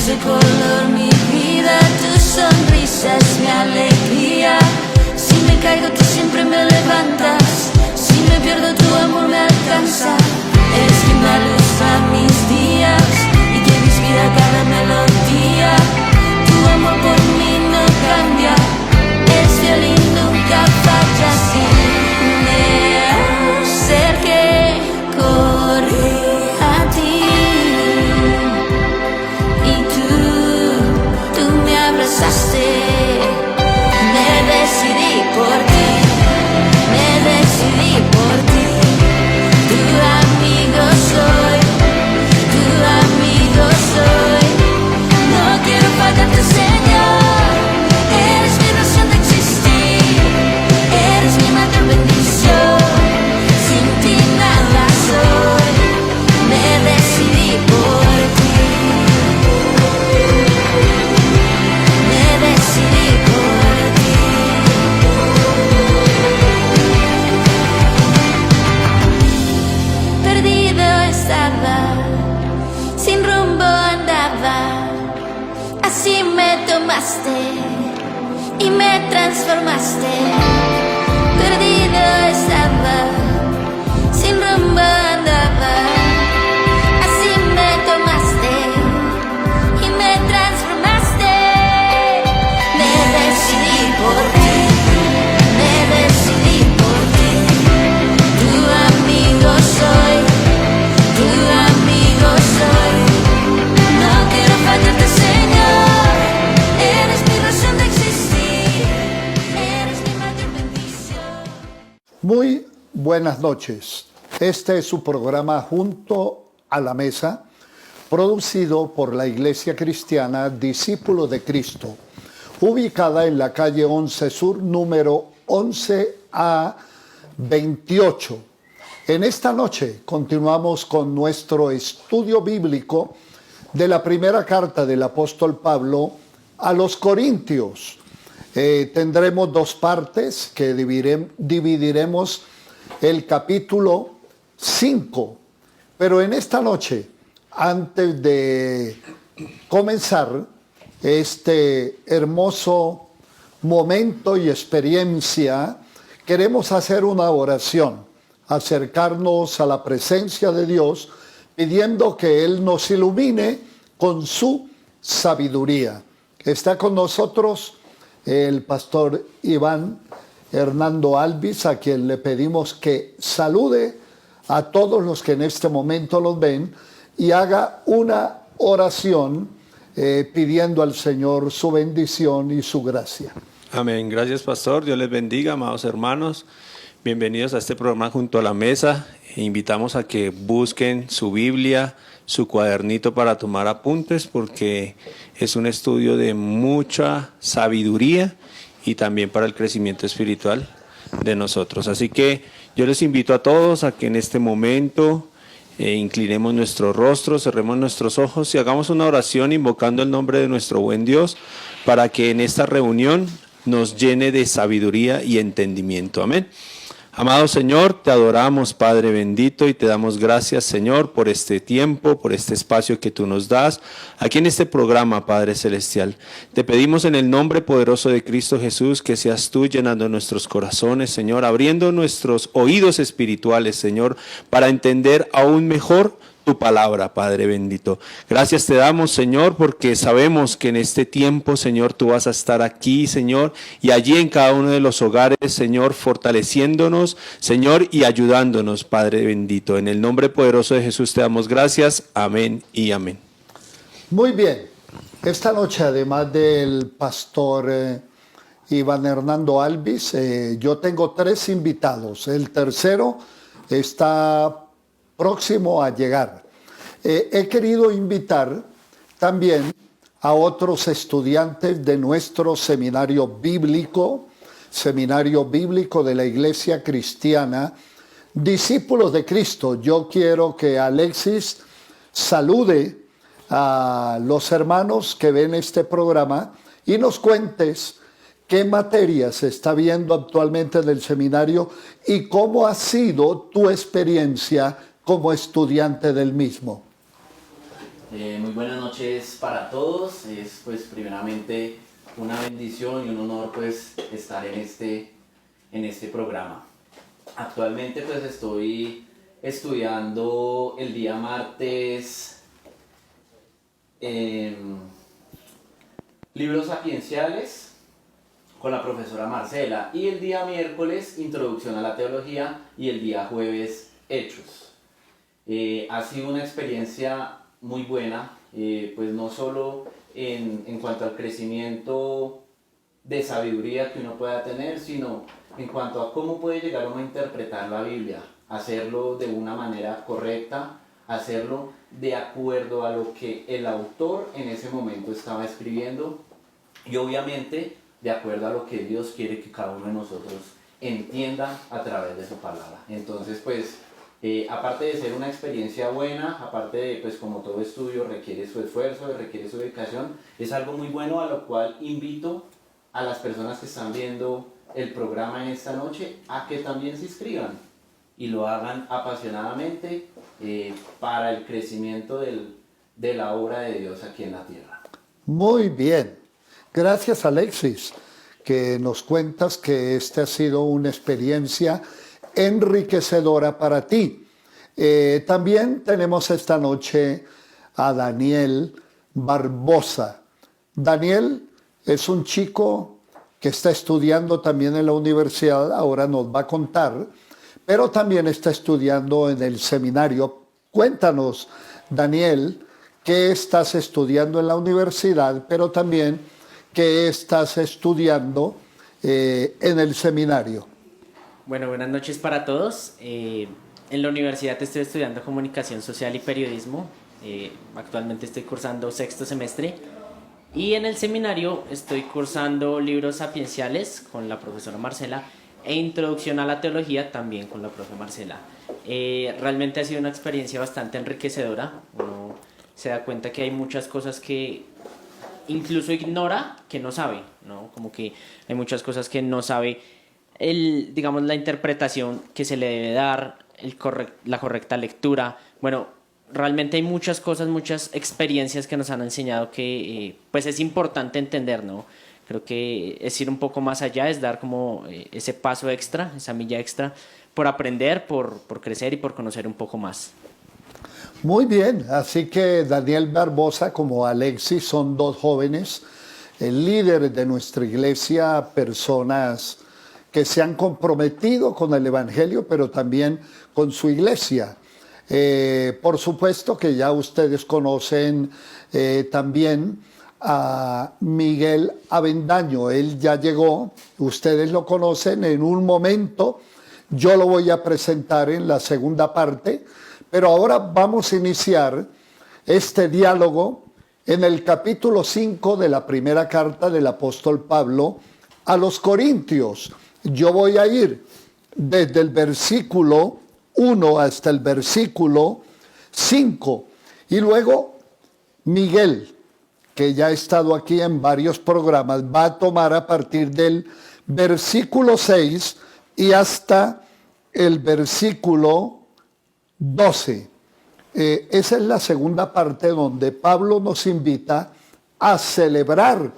ese color mi vida, tu sonrisa es mi alegría. Si me caigo tú siempre me levantas, si me pierdo tu amor me alcanza. Eres quien da luz a mis días y que me inspira cada melodía. Tu amor por mí no cambia, es fiel y nunca falla. Si me acerqué, corrí a ti y tú me abrazaste. Me decidí por ti, me decidí por ti. Tu amigo soy, tu amigo soy. No quiero fallarte, Señor. Eres mi razón de existir, eres mi mayor bendición. Sin ti nada soy, me decidí por ti, me decidí por ti. Perdido estaba, sin rumbo andaba, así me tomaste y me transformaste. Perdido estaba, sin rumbo andaba, así me tomaste y me transformaste. Me decidí por ti, me decidí por ti. Tu amigo soy, tu amigo soy. No quiero fallarte, Señor. Eres mi razón de existir, eres mi mayor bendición. Muy buenas noches. Este es su programa Junto a la Mesa, producido por la Iglesia Cristiana Discípulo de Cristo, ubicada en la calle 11 Sur, número 11A 28. En esta noche continuamos con nuestro estudio bíblico de la primera carta del apóstol Pablo a los Corintios. Tendremos dos partes que dividiremos el capítulo 5. Pero en esta noche, antes de comenzar este hermoso momento y experiencia, queremos hacer una oración, acercarnos a la presencia de Dios, pidiendo que Él nos ilumine con su sabiduría. Está con nosotros el pastor Iván Hernando Alvis, a quien le pedimos que salude a todos los que en este momento los ven y haga una oración pidiendo al Señor su bendición y su gracia. Amén. Gracias, pastor. Dios les bendiga, amados hermanos. Bienvenidos a este programa Junto a la Mesa. Invitamos a que busquen su Biblia, su cuadernito para tomar apuntes, porque es un estudio de mucha sabiduría y también para el crecimiento espiritual de nosotros. Así que yo les invito a todos a que en este momento inclinemos nuestro rostro, cerremos nuestros ojos y hagamos una oración invocando el nombre de nuestro buen Dios para que en esta reunión nos llene de sabiduría y entendimiento. Amén. Amado Señor, te adoramos, Padre bendito, y te damos gracias, Señor, por este tiempo, por este espacio que tú nos das aquí en este programa, Padre Celestial. Te pedimos en el nombre poderoso de Cristo Jesús que seas tú llenando nuestros corazones, Señor, abriendo nuestros oídos espirituales, Señor, para entender aún mejor tu palabra, Padre bendito. Gracias te damos, Señor, porque sabemos que en este tiempo, Señor, tú vas a estar aquí, Señor, y allí en cada uno de los hogares, Señor, fortaleciéndonos, Señor, y ayudándonos, Padre bendito. En el nombre poderoso de Jesús te damos gracias. Amén y amén. Muy bien. Esta noche, además del pastor Iván Hernando Alvis, yo tengo 3 invitados. El tercero está próximo a llegar. He querido invitar también a otros estudiantes de nuestro seminario bíblico de la Iglesia Cristiana, Discípulos de Cristo. Yo quiero que Alexis salude a los hermanos que ven este programa y nos cuentes qué materias se está viendo actualmente del seminario y cómo ha sido tu experiencia como estudiante del mismo. Muy buenas noches para todos. Es pues primeramente una bendición y un honor pues estar en este programa. Actualmente pues estoy estudiando el día martes libros sapienciales con la profesora Marcela y el día miércoles introducción a la teología y el día jueves hechos. Ha sido una experiencia muy buena, pues no solo en cuanto al crecimiento de sabiduría que uno pueda tener, sino en cuanto a cómo puede llegar uno a interpretar la Biblia, hacerlo de una manera correcta, hacerlo de acuerdo a lo que el autor en ese momento estaba escribiendo y obviamente de acuerdo a lo que Dios quiere que cada uno de nosotros entienda a través de su palabra. Entonces pues aparte de ser una experiencia buena, aparte de pues como todo estudio requiere su esfuerzo, requiere su dedicación, es algo muy bueno a lo cual invito a las personas que están viendo el programa en esta noche a que también se inscriban y lo hagan apasionadamente para el crecimiento de la obra de Dios aquí en la tierra. Muy bien. Gracias, Alexis, que nos cuentas que esta ha sido una experiencia enriquecedora para ti. También tenemos esta noche a Daniel Barbosa. Daniel es un chico que está estudiando también en la universidad, ahora nos va a contar, pero también está estudiando en el seminario. Cuéntanos, Daniel, qué estás estudiando en la universidad, pero también qué estás estudiando en el seminario. Bueno, buenas noches para todos. En la universidad estoy estudiando Comunicación Social y Periodismo. Actualmente estoy cursando sexto semestre. Y en el seminario estoy cursando libros sapienciales con la profesora Marcela e Introducción a la Teología también con la profe Marcela. Realmente ha sido una experiencia bastante enriquecedora. Uno se da cuenta que hay muchas cosas que incluso ignora que no sabe, ¿no? Como que hay muchas cosas que no sabe, digamos, la interpretación que se le debe dar, la correcta lectura. Bueno, realmente hay muchas cosas, muchas experiencias que nos han enseñado que pues es importante entender, ¿no? Creo que es ir un poco más allá, es dar como ese paso extra, esa milla extra, por aprender, por crecer y por conocer un poco más. Muy bien, así que Daniel Barbosa como Alexis son dos jóvenes, líderes de nuestra iglesia, personas que se han comprometido con el Evangelio, pero también con su iglesia. Por supuesto que ya ustedes conocen también a Miguel Avendaño. Él ya llegó, ustedes lo conocen en un momento. Yo lo voy a presentar en la segunda parte, pero ahora vamos a iniciar este diálogo en el capítulo 5 de la primera carta del apóstol Pablo a los Corintios. Yo voy a ir desde el versículo 1 hasta el versículo 5. Y luego Miguel, que ya ha estado aquí en varios programas, va a tomar a partir del versículo 6 y hasta el versículo 12. Esa es la segunda parte donde Pablo nos invita a celebrar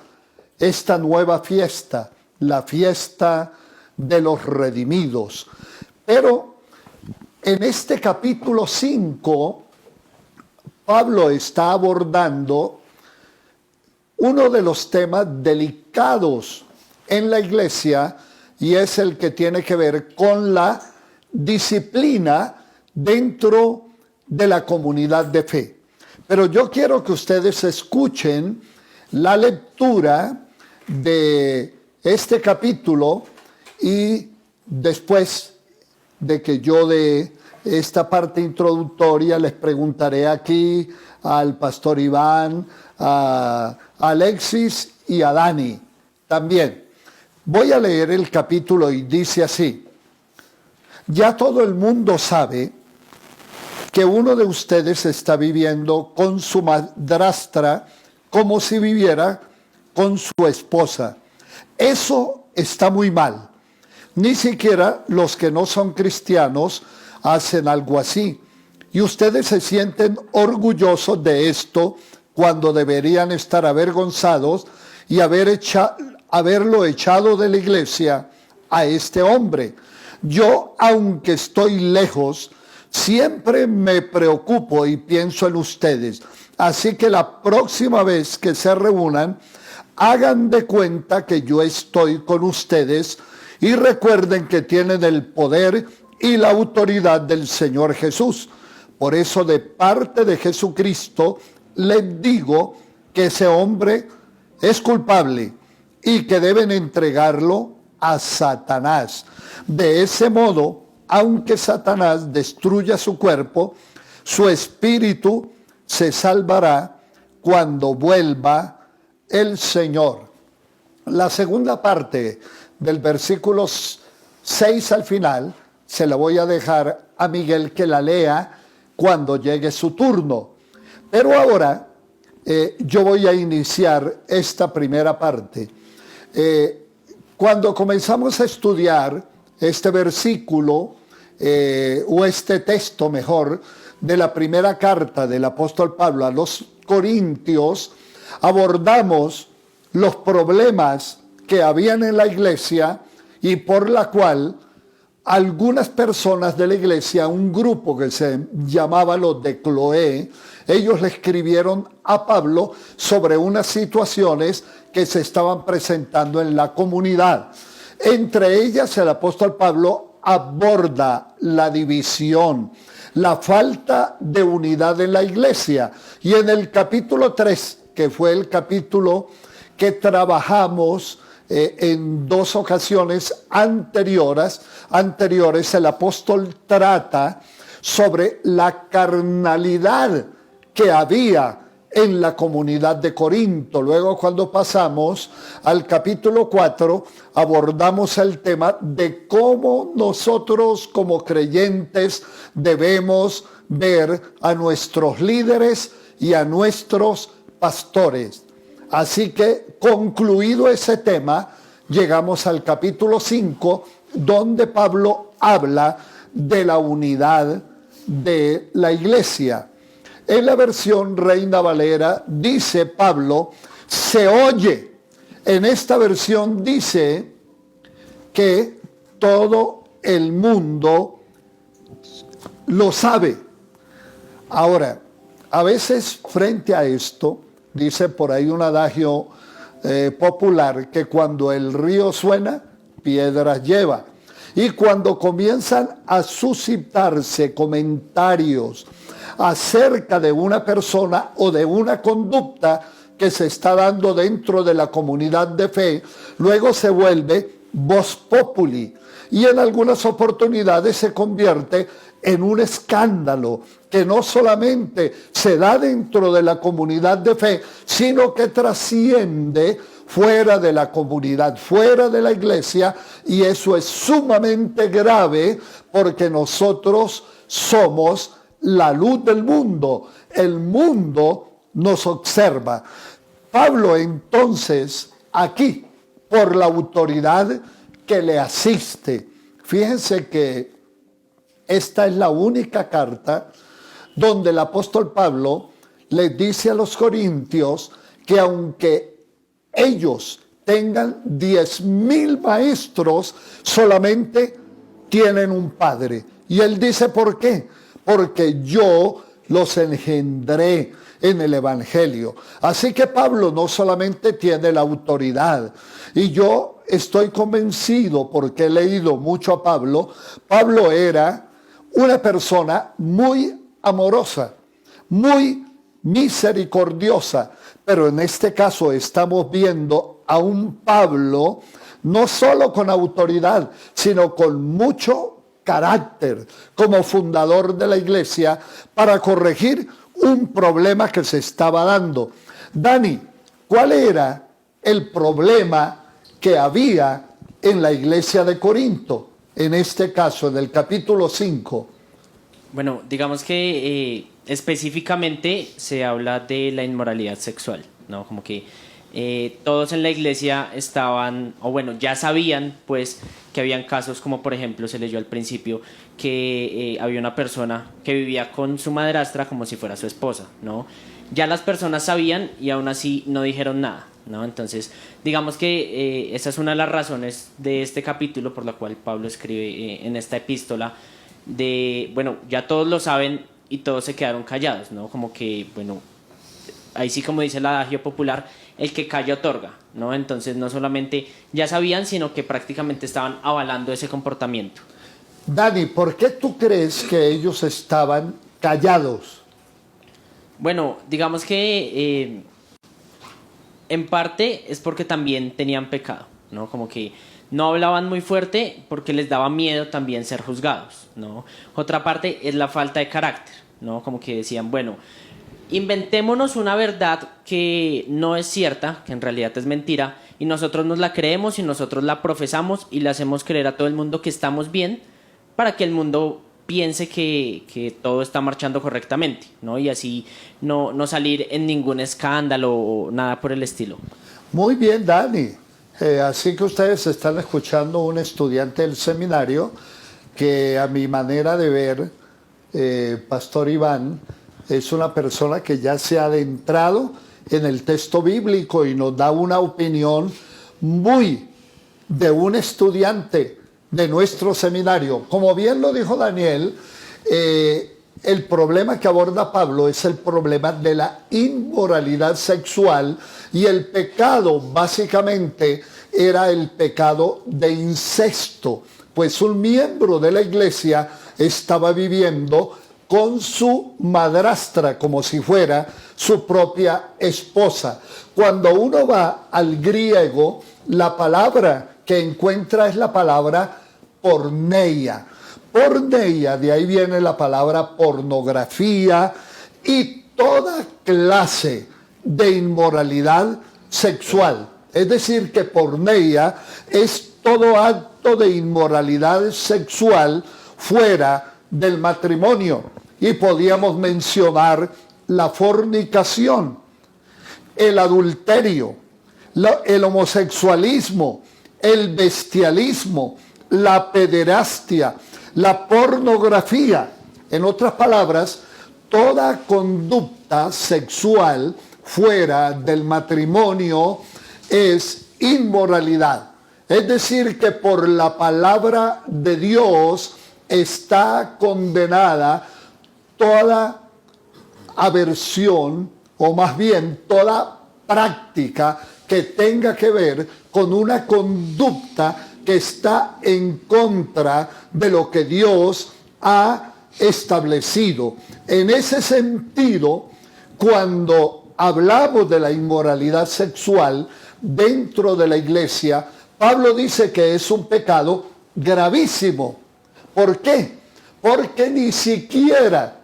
esta nueva fiesta, la fiesta de los redimidos. Pero en este capítulo 5, Pablo está abordando uno de los temas delicados en la iglesia y es el que tiene que ver con la disciplina dentro de la comunidad de fe. Pero yo quiero que ustedes escuchen la lectura de este capítulo y después de que yo dé esta parte introductoria les preguntaré aquí al pastor Iván, a Alexis y a Dani también. Voy a leer el capítulo y dice así: ya todo el mundo sabe que uno de ustedes está viviendo con su madrastra como si viviera con su esposa. Eso está muy mal. Ni siquiera los que no son cristianos hacen algo así. Y ustedes se sienten orgullosos de esto cuando deberían estar avergonzados y haberlo echado de la iglesia a este hombre. Yo, aunque estoy lejos, siempre me preocupo y pienso en ustedes. Así que la próxima vez que se reúnan, hagan de cuenta que yo estoy con ustedes y recuerden que tienen el poder y la autoridad del Señor Jesús. Por eso, de parte de Jesucristo, les digo que ese hombre es culpable y que deben entregarlo a Satanás. De ese modo, aunque Satanás destruya su cuerpo, su espíritu se salvará cuando vuelva el Señor. La segunda parte del versículo 6 al final se la voy a dejar a Miguel que la lea cuando llegue su turno. Pero ahora yo voy a iniciar esta primera parte. Cuando comenzamos a estudiar este versículo, o este texto mejor, de la primera carta del apóstol Pablo a los Corintios, abordamos los problemas que habían en la iglesia y por la cual algunas personas de la iglesia, un grupo que se llamaba los de Cloé, ellos le escribieron a Pablo sobre unas situaciones que se estaban presentando en la comunidad. Entre ellas, el apóstol Pablo aborda la división, la falta de unidad en la iglesia. Y en el capítulo 3, que fue el capítulo que trabajamos en dos ocasiones anteriores, el apóstol trata sobre la carnalidad que había en la comunidad de Corinto. Luego, cuando pasamos al capítulo 4, abordamos el tema de cómo nosotros como creyentes debemos ver a nuestros líderes y a nuestros pastores. Así que, concluido ese tema, llegamos al capítulo 5, donde Pablo habla de la unidad de la iglesia. En la versión Reina Valera dice Pablo, se oye. En esta versión dice que todo el mundo lo sabe. Ahora, a veces frente a esto, dice por ahí un adagio popular, que cuando el río suena, piedras lleva. Y cuando comienzan a suscitarse comentarios acerca de una persona o de una conducta que se está dando dentro de la comunidad de fe, luego se vuelve vox populi y en algunas oportunidades se convierte en un escándalo que no solamente se da dentro de la comunidad de fe, sino que trasciende fuera de la comunidad, fuera de la iglesia, y eso es sumamente grave porque nosotros somos la luz del mundo. El mundo nos observa. Pablo entonces aquí, por la autoridad que le asiste, fíjense que esta es la única carta donde el apóstol Pablo les dice a los corintios que aunque ellos tengan 10,000 maestros, solamente tienen un padre. Y él dice, ¿por qué? Porque yo los engendré en el evangelio. Así que Pablo no solamente tiene la autoridad, y yo estoy convencido, porque he leído mucho a Pablo, Pablo era una persona muy amorosa, muy misericordiosa, pero en este caso estamos viendo a un Pablo no solo con autoridad, sino con mucho carácter como fundador de la iglesia para corregir un problema que se estaba dando. Dani, ¿cuál era el problema que había en la iglesia de Corinto? En este caso, en el capítulo 5. Bueno, digamos que específicamente se habla de la inmoralidad sexual, ¿no? Como que todos en la iglesia estaban, o bueno, ya sabían pues que habían casos como por ejemplo se leyó al principio que había una persona que vivía con su madrastra como si fuera su esposa, ¿no? Ya las personas sabían y aún así no dijeron nada, ¿no? Entonces, digamos que esa es una de las razones de este capítulo por la cual Pablo escribe en esta epístola de, bueno, ya todos lo saben y todos se quedaron callados, ¿no? Como que, bueno, ahí sí como dice el adagio popular, el que calla otorga, ¿no? Entonces no solamente ya sabían, sino que prácticamente estaban avalando ese comportamiento. Dani, ¿por qué tú crees que ellos estaban callados? Bueno, digamos que en parte es porque también tenían pecado, ¿no? Como que no hablaban muy fuerte porque les daba miedo también ser juzgados, ¿no? Otra parte es la falta de carácter, ¿no? Como que decían, bueno, inventémonos una verdad que no es cierta, que en realidad es mentira, y nosotros nos la creemos y nosotros la profesamos y le hacemos creer a todo el mundo que estamos bien para que el mundo piense que todo está marchando correctamente, ¿no? Y así no salir en ningún escándalo o nada por el estilo. Muy bien, Dani. Así que ustedes están escuchando a un estudiante del seminario que a mi manera de ver, Pastor Iván, es una persona que ya se ha adentrado en el texto bíblico y nos da una opinión muy de un estudiante de nuestro seminario. Como bien lo dijo Daniel, el problema que aborda Pablo es el problema de la inmoralidad sexual y el pecado básicamente era el pecado de incesto, pues un miembro de la iglesia estaba viviendo con su madrastra como si fuera su propia esposa. Cuando uno va al griego, la palabra que encuentra es la palabra porneia. Porneia, de ahí viene la palabra pornografía y toda clase de inmoralidad sexual. Es decir, que porneia es todo acto de inmoralidad sexual fuera del matrimonio. Y podíamos mencionar la fornicación, el adulterio, el homosexualismo, el bestialismo, la pederastia, la pornografía. En otras palabras, toda conducta sexual fuera del matrimonio es inmoralidad. Es decir, que por la palabra de Dios está condenada toda aversión, o más bien toda práctica que tenga que ver con una conducta que está en contra de lo que Dios ha establecido. En ese sentido, cuando hablamos de la inmoralidad sexual dentro de la iglesia, Pablo dice que es un pecado gravísimo. ¿Por qué? Porque ni siquiera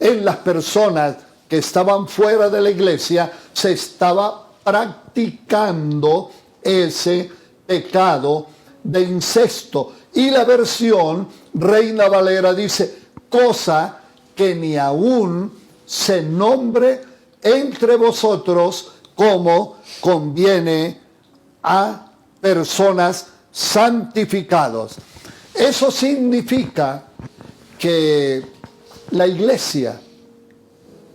en las personas que estaban fuera de la iglesia se estaba practicando ese pecado de incesto. Y la versión Reina Valera dice, cosa que ni aún se nombre entre vosotros como conviene a personas santificados. Eso significa que la iglesia,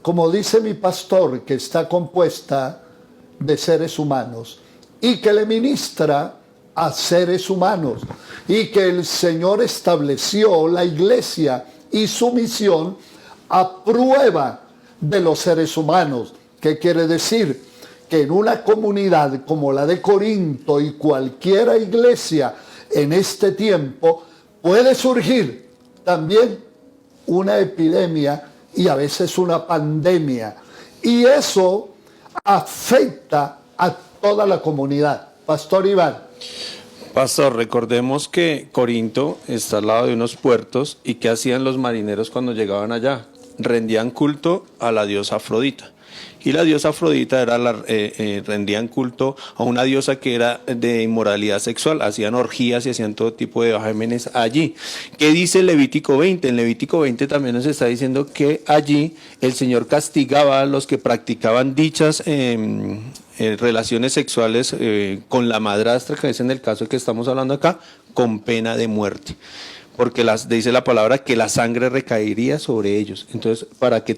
como dice mi pastor, que está compuesta de seres humanos y que le ministra a seres humanos y que el Señor estableció la iglesia y su misión a prueba de los seres humanos. ¿Qué quiere decir? Que en una comunidad como la de Corinto y cualquier iglesia en este tiempo puede surgir también una epidemia y a veces una pandemia. Y eso afecta a toda la comunidad. Pastor Iván. Pastor, recordemos que Corinto está al lado de unos puertos y ¿qué hacían los marineros cuando llegaban allá? Rendían culto a la diosa Afrodita. y la diosa Afrodita rendían culto a una diosa que era de inmoralidad sexual, hacían orgías y hacían todo tipo de vejámenes allí. ¿Qué dice Levítico 20? En Levítico 20 también nos está diciendo que allí el Señor castigaba a los que practicaban dichas relaciones sexuales con la madrastra, que es en el caso que estamos hablando acá, con pena de muerte. Porque dice la palabra que la sangre recaería sobre ellos. Entonces, para que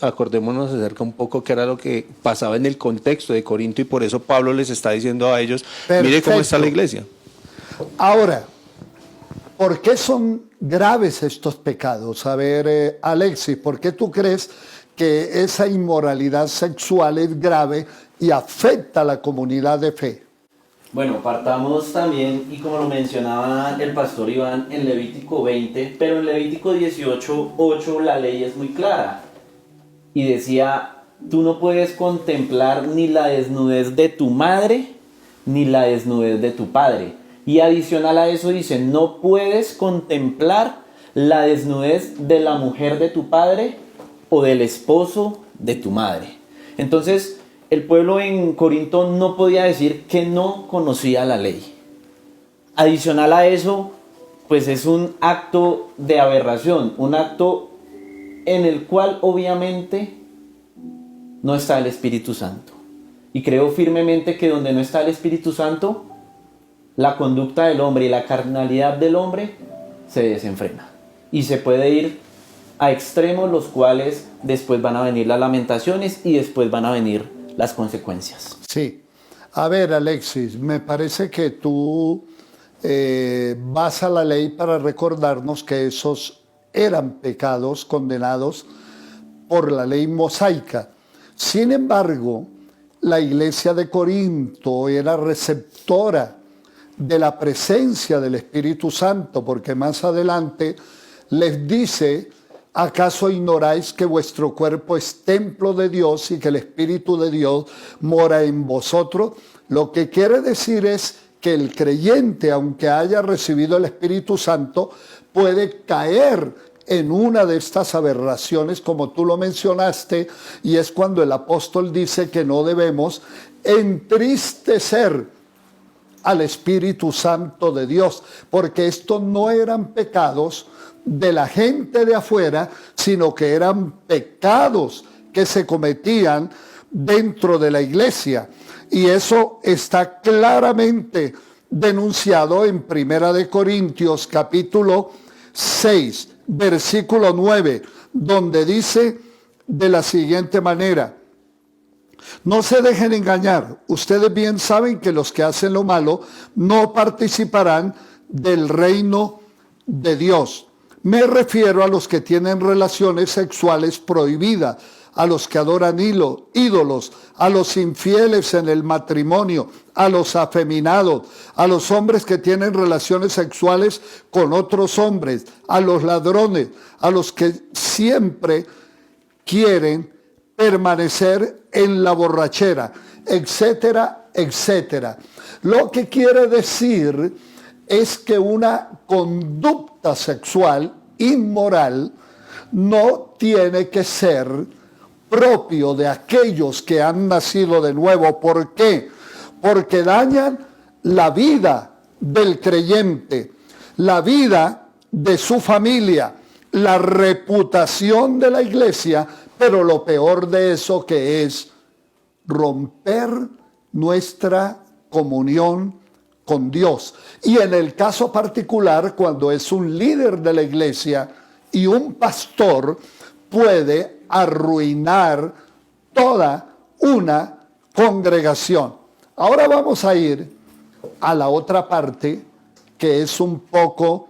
acordémonos acerca un poco qué era lo que pasaba en el contexto de Corinto, y por eso Pablo les está diciendo a ellos, mire cómo está la iglesia. Ahora, ¿por qué son graves estos pecados? A ver, Alexis, ¿por qué tú crees que esa inmoralidad sexual es grave y afecta a la comunidad de fe? Bueno, partamos también, y como lo mencionaba el pastor Iván, en Levítico 20, pero en Levítico 18:8 la ley es muy clara. Y decía, tú no puedes contemplar ni la desnudez de tu madre, ni la desnudez de tu padre. Y adicional a eso dice, no puedes contemplar la desnudez de la mujer de tu padre o del esposo de tu madre. Entonces, el pueblo en Corinto no podía decir que no conocía la ley. Adicional a eso, pues es un acto de aberración, un acto en el cual obviamente no está el Espíritu Santo. Y creo firmemente que donde no está el Espíritu Santo, la conducta del hombre y la carnalidad del hombre se desenfrena. Y se puede ir a extremos, los cuales después van a venir las lamentaciones y después van a venir las consecuencias. Sí. A ver, Alexis, me parece que tú vas a la ley para recordarnos que esos eran pecados condenados por la ley mosaica. Sin embargo, la iglesia de Corinto era receptora de la presencia del Espíritu Santo, porque más adelante les dice, ¿acaso ignoráis que vuestro cuerpo es templo de Dios y que el Espíritu de Dios mora en vosotros? Lo que quiere decir es que el creyente, aunque haya recibido el Espíritu Santo, puede caer en una de estas aberraciones, como tú lo mencionaste, y es cuando el apóstol dice que no debemos entristecer al Espíritu Santo de Dios, porque estos no eran pecados de la gente de afuera, sino que eran pecados que se cometían dentro de la iglesia. Y eso está claramente denunciado en 1 Corintios capítulo 6, versículo 9, donde dice de la siguiente manera: no se dejen engañar, ustedes bien saben que los que hacen lo malo no participarán del reino de Dios. Me refiero a los que tienen relaciones sexuales prohibidas, a los que adoran ídolos, a los infieles en el matrimonio, a los afeminados, a los hombres que tienen relaciones sexuales con otros hombres, a los ladrones, a los que siempre quieren permanecer en la borrachera, etcétera, etcétera. Lo que quiere decir es que una conducta sexual inmoral no tiene que ser propio de aquellos que han nacido de nuevo. ¿Por qué? Porque dañan la vida del creyente, la vida de su familia, la reputación de la iglesia, pero lo peor de eso que es romper nuestra comunión con Dios. Y en el caso particular, cuando es un líder de la iglesia y un pastor, puede arruinar toda una congregación. Ahora vamos a ir a la otra parte que es un poco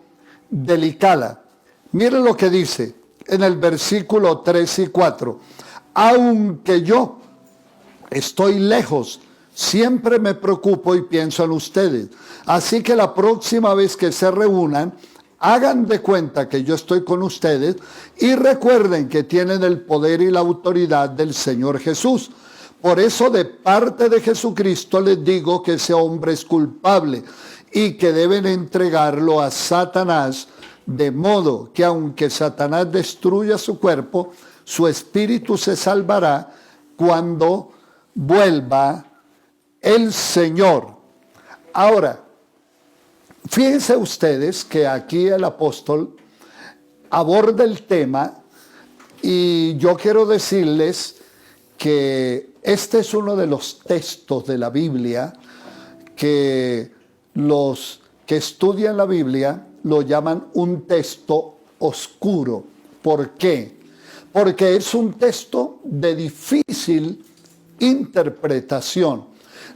delicada. Miren lo que dice en el versículo 3 y 4. Aunque yo estoy lejos, siempre me preocupo y pienso en ustedes. Así que la próxima vez que se reúnan, hagan de cuenta que yo estoy con ustedes y recuerden que tienen el poder y la autoridad del Señor Jesús. Por eso, de parte de Jesucristo les digo que ese hombre es culpable y que deben entregarlo a Satanás, de modo que aunque Satanás destruya su cuerpo, su espíritu se salvará cuando vuelva el Señor. Ahora, fíjense ustedes que aquí el apóstol aborda el tema y yo quiero decirles que este es uno de los textos de la Biblia que los que estudian la Biblia lo llaman un texto oscuro. ¿Por qué? Porque es un texto de difícil interpretación.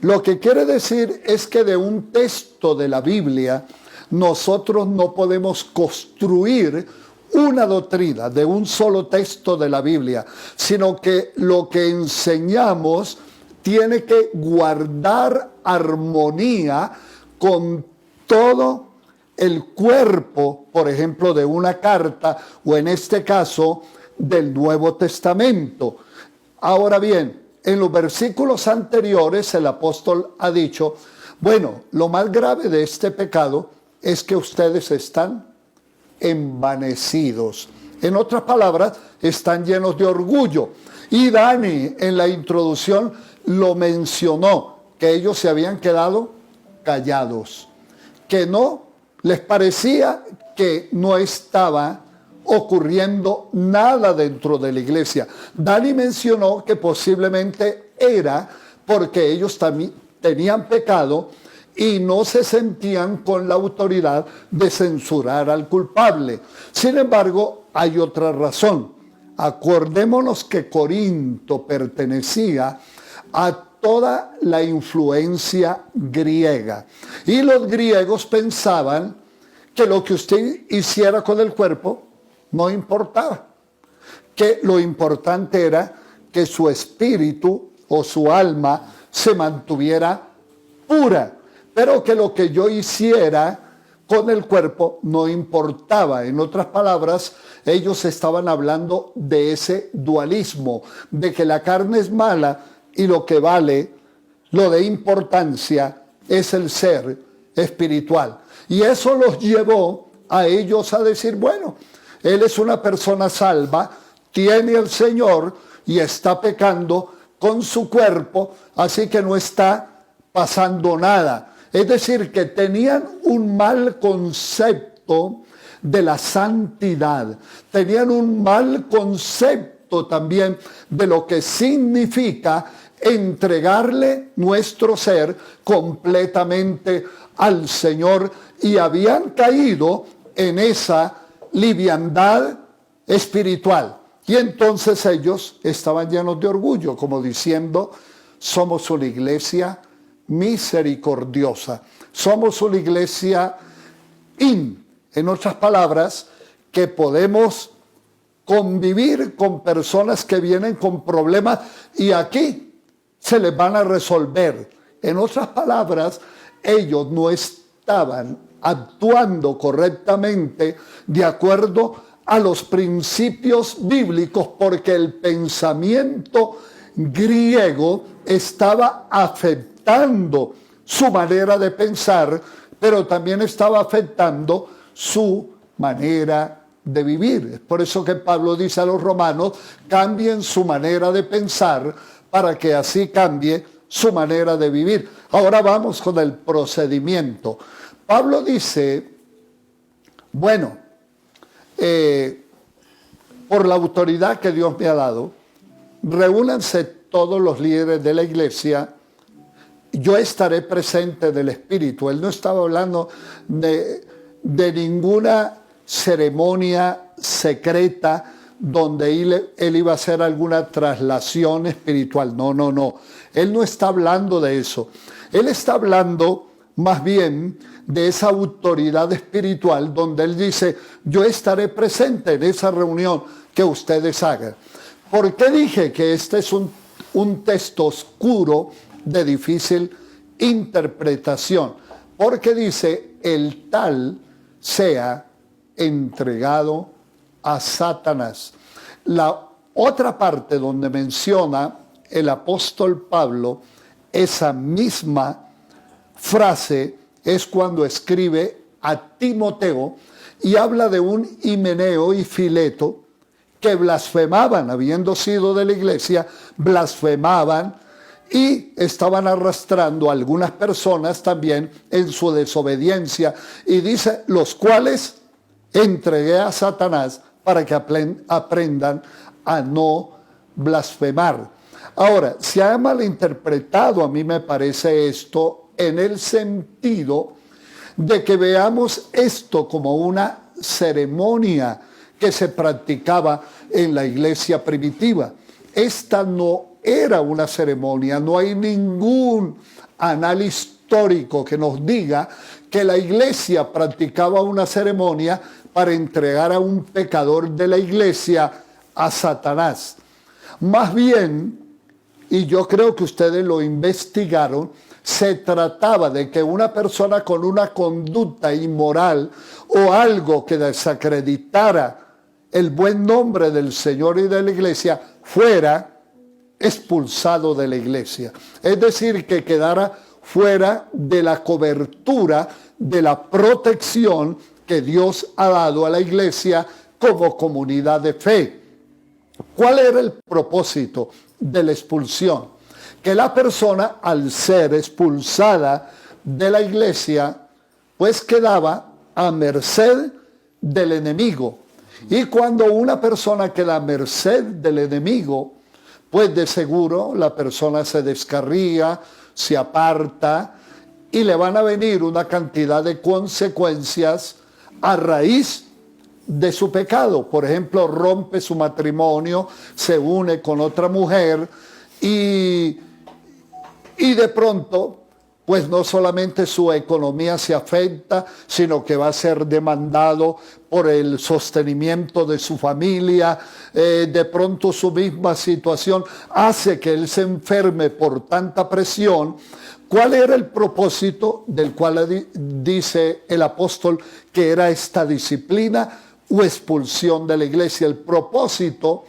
Lo que quiere decir es que de un texto de la Biblia nosotros no podemos construir una doctrina de un solo texto de la Biblia, sino que lo que enseñamos tiene que guardar armonía con todo el cuerpo, por ejemplo, de una carta o en este caso del Nuevo Testamento. Ahora bien, en los versículos anteriores el apóstol ha dicho, bueno, lo más grave de este pecado es que ustedes están envanecidos. En otras palabras, están llenos de orgullo. Y Dani en la introducción lo mencionó, que ellos se habían quedado callados, que no les parecía que no estaba ocurriendo nada dentro de la iglesia. Dani mencionó que posiblemente era porque ellos también tenían pecado y no se sentían con la autoridad de censurar al culpable. Sin embargo, hay otra razón. Acordémonos que Corinto pertenecía a toda la influencia griega. Y los griegos pensaban que lo que usted hiciera con el cuerpo no importaba. Que lo importante era que su espíritu o su alma se mantuviera pura. Pero que lo que yo hiciera con el cuerpo no importaba. En otras palabras, ellos estaban hablando de ese dualismo, de que la carne es mala y lo que vale, lo de importancia, es el ser espiritual. Y eso los llevó a ellos a decir, bueno, él es una persona salva, tiene al Señor y está pecando con su cuerpo, así que no está pasando nada. Es decir, que tenían un mal concepto de la santidad. Tenían un mal concepto también de lo que significa entregarle nuestro ser completamente al Señor. Y habían caído en esa liviandad espiritual. Y entonces ellos estaban llenos de orgullo, como diciendo, somos una iglesia misericordiosa. Somos una iglesia en otras palabras, que podemos convivir con personas que vienen con problemas y aquí se les van a resolver. En otras palabras, ellos no estaban actuando correctamente de acuerdo a los principios bíblicos, porque el pensamiento griego estaba afectando su manera de pensar, pero también estaba afectando su manera de vivir. Es por eso que Pablo dice a los romanos, cambien su manera de pensar para que así cambie su manera de vivir. Ahora vamos con el procedimiento. Pablo dice, bueno, por la autoridad que Dios me ha dado, reúnanse todos los líderes de la iglesia, yo estaré presente del Espíritu. Él no estaba hablando de ninguna ceremonia secreta donde él iba a hacer alguna traslación espiritual. No. Él no está hablando de eso. Él está hablando más bien de esa autoridad espiritual donde él dice, yo estaré presente en esa reunión que ustedes hagan. ¿Por qué dije que este es un texto oscuro de difícil interpretación? Porque dice, el tal sea entregado a Satanás. La otra parte donde menciona el apóstol Pablo esa misma frase es cuando escribe a Timoteo y habla de un Himeneo y Fileto que blasfemaban, habiendo sido de la iglesia, blasfemaban y estaban arrastrando a algunas personas también en su desobediencia. Y dice, los cuales entregué a Satanás para que aprendan a no blasfemar. Ahora, se ha malinterpretado, a mí me parece esto, en el sentido de que veamos esto como una ceremonia que se practicaba en la iglesia primitiva. Esta no era una ceremonia, no hay ningún análisis histórico que nos diga que la iglesia practicaba una ceremonia para entregar a un pecador de la iglesia a Satanás. Más bien, y yo creo que ustedes lo investigaron, se trataba de que una persona con una conducta inmoral o algo que desacreditara el buen nombre del Señor y de la iglesia fuera expulsado de la iglesia. Es decir, que quedara fuera de la cobertura, de la protección que Dios ha dado a la iglesia como comunidad de fe. ¿Cuál era el propósito de la expulsión? Que la persona, al ser expulsada de la iglesia, pues quedaba a merced del enemigo. Y cuando una persona queda a merced del enemigo, pues de seguro la persona se descarría, se aparta y le van a venir una cantidad de consecuencias a raíz de su pecado. Por ejemplo, rompe su matrimonio, se une con otra mujer y de pronto, pues no solamente su economía se afecta, sino que va a ser demandado por el sostenimiento de su familia. De pronto su misma situación hace que él se enferme por tanta presión. ¿Cuál era el propósito del cual dice el apóstol que era esta disciplina o expulsión de la iglesia? El propósito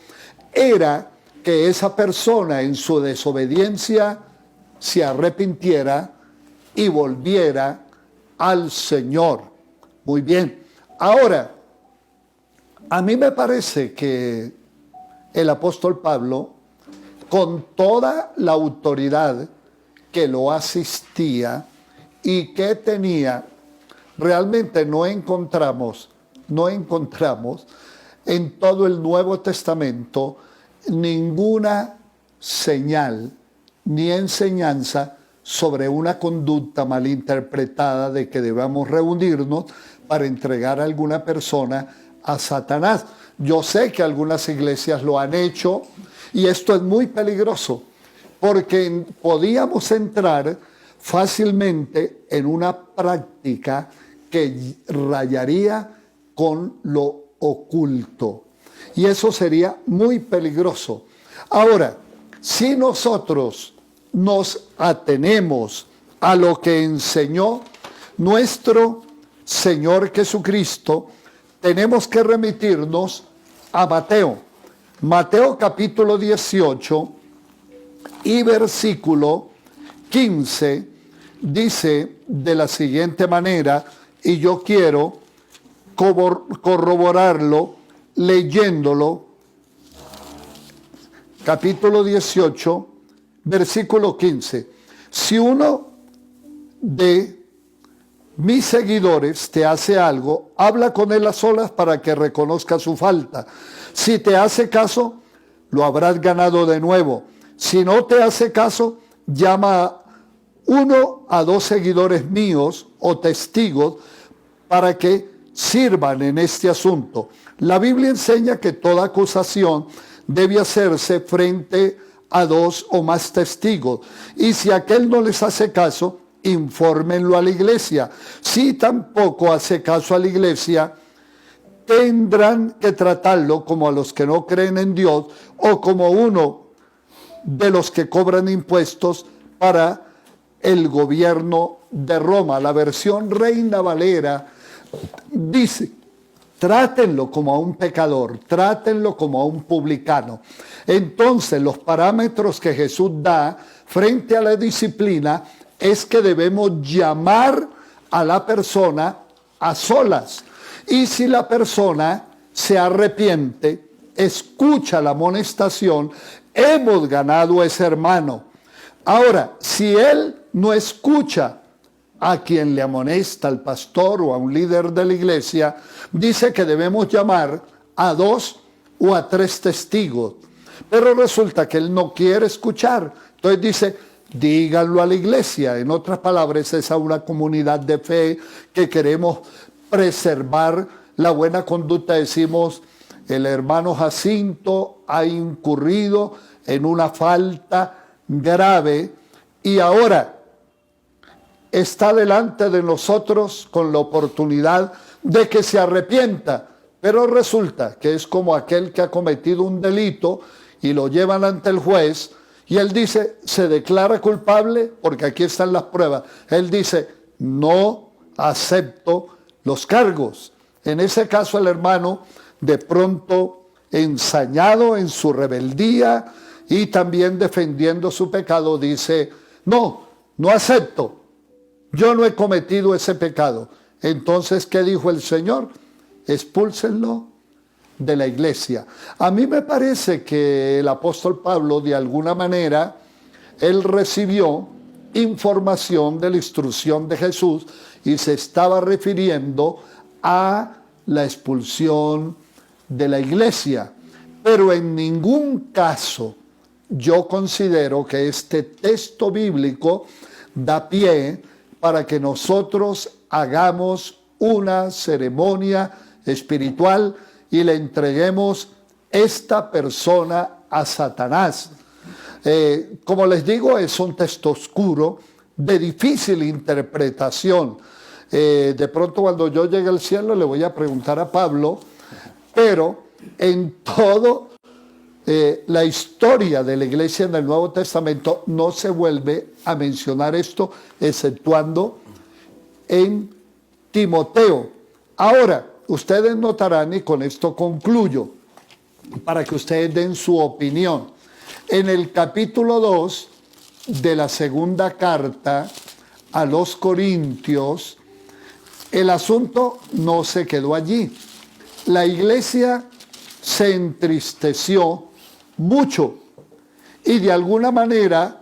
era que esa persona en su desobediencia se arrepintiera y volviera al Señor. Muy bien. Ahora, a mí me parece que el apóstol Pablo, con toda la autoridad que lo asistía y que tenía, realmente no encontramos en todo el Nuevo Testamento ninguna señal ni enseñanza sobre una conducta malinterpretada de que debamos reunirnos para entregar a alguna persona a Satanás. Yo sé que algunas iglesias lo han hecho y esto es muy peligroso porque podíamos entrar fácilmente en una práctica que rayaría con lo oculto y eso sería muy peligroso. Ahora, si nosotros nos atenemos a lo que enseñó nuestro Señor Jesucristo, tenemos que remitirnos a Mateo. Mateo capítulo 18 y versículo 15 dice de la siguiente manera, y yo quiero corroborarlo leyéndolo. Capítulo 18, versículo 15. Si uno de mis seguidores te hace algo, habla con él a solas para que reconozca su falta. Si te hace caso, lo habrás ganado de nuevo. Si no te hace caso, llama a 1 a 2 seguidores míos o testigos para que sirvan en este asunto. La Biblia enseña que toda acusación debe hacerse frente a 2 o más testigos. Y si aquel no les hace caso, infórmenlo a la iglesia. Si tampoco hace caso a la iglesia, tendrán que tratarlo como a los que no creen en Dios o como uno de los que cobran impuestos para el gobierno de Roma. La versión Reina Valera dice: trátenlo como a un pecador, trátenlo como a un publicano. Entonces, los parámetros que Jesús da frente a la disciplina es que debemos llamar a la persona a solas. Y si la persona se arrepiente escucha la amonestación, hemos ganado a ese hermano. Ahora, si él no escucha a quien le amonesta, al pastor o a un líder de la iglesia, dice que debemos llamar a 2 o a 3 testigos. Pero resulta que él no quiere escuchar. Entonces dice, díganlo a la iglesia. En otras palabras, es a una comunidad de fe que queremos preservar la buena conducta. Decimos, el hermano Jacinto ha incurrido en una falta grave y ahora está delante de nosotros con la oportunidad de que se arrepienta. Pero resulta que es como aquel que ha cometido un delito y lo llevan ante el juez y él dice, se declara culpable porque aquí están las pruebas. Él dice, no acepto los cargos. En ese caso el hermano, de pronto ensañado en su rebeldía y también defendiendo su pecado, dice, no acepto, yo no he cometido ese pecado. Entonces, ¿qué dijo el Señor? Expúlsenlo de la iglesia. A mí me parece que el apóstol Pablo, de alguna manera, él recibió información de la instrucción de Jesús y se estaba refiriendo a la expulsión de la iglesia. Pero en ningún caso yo considero que este texto bíblico da pie para que nosotros hagamos una ceremonia espiritual y le entreguemos esta persona a Satanás. Como les digo, es un texto oscuro, de difícil interpretación. De pronto cuando yo llegue al cielo le voy a preguntar a Pablo, pero en todo la historia de la iglesia en el Nuevo Testamento no se vuelve a mencionar esto, exceptuando en Timoteo. Ahora, ustedes notarán, y con esto concluyo, para que ustedes den su opinión. En el capítulo 2 de la segunda carta a los Corintios, el asunto no se quedó allí. La iglesia se entristeció mucho y de alguna manera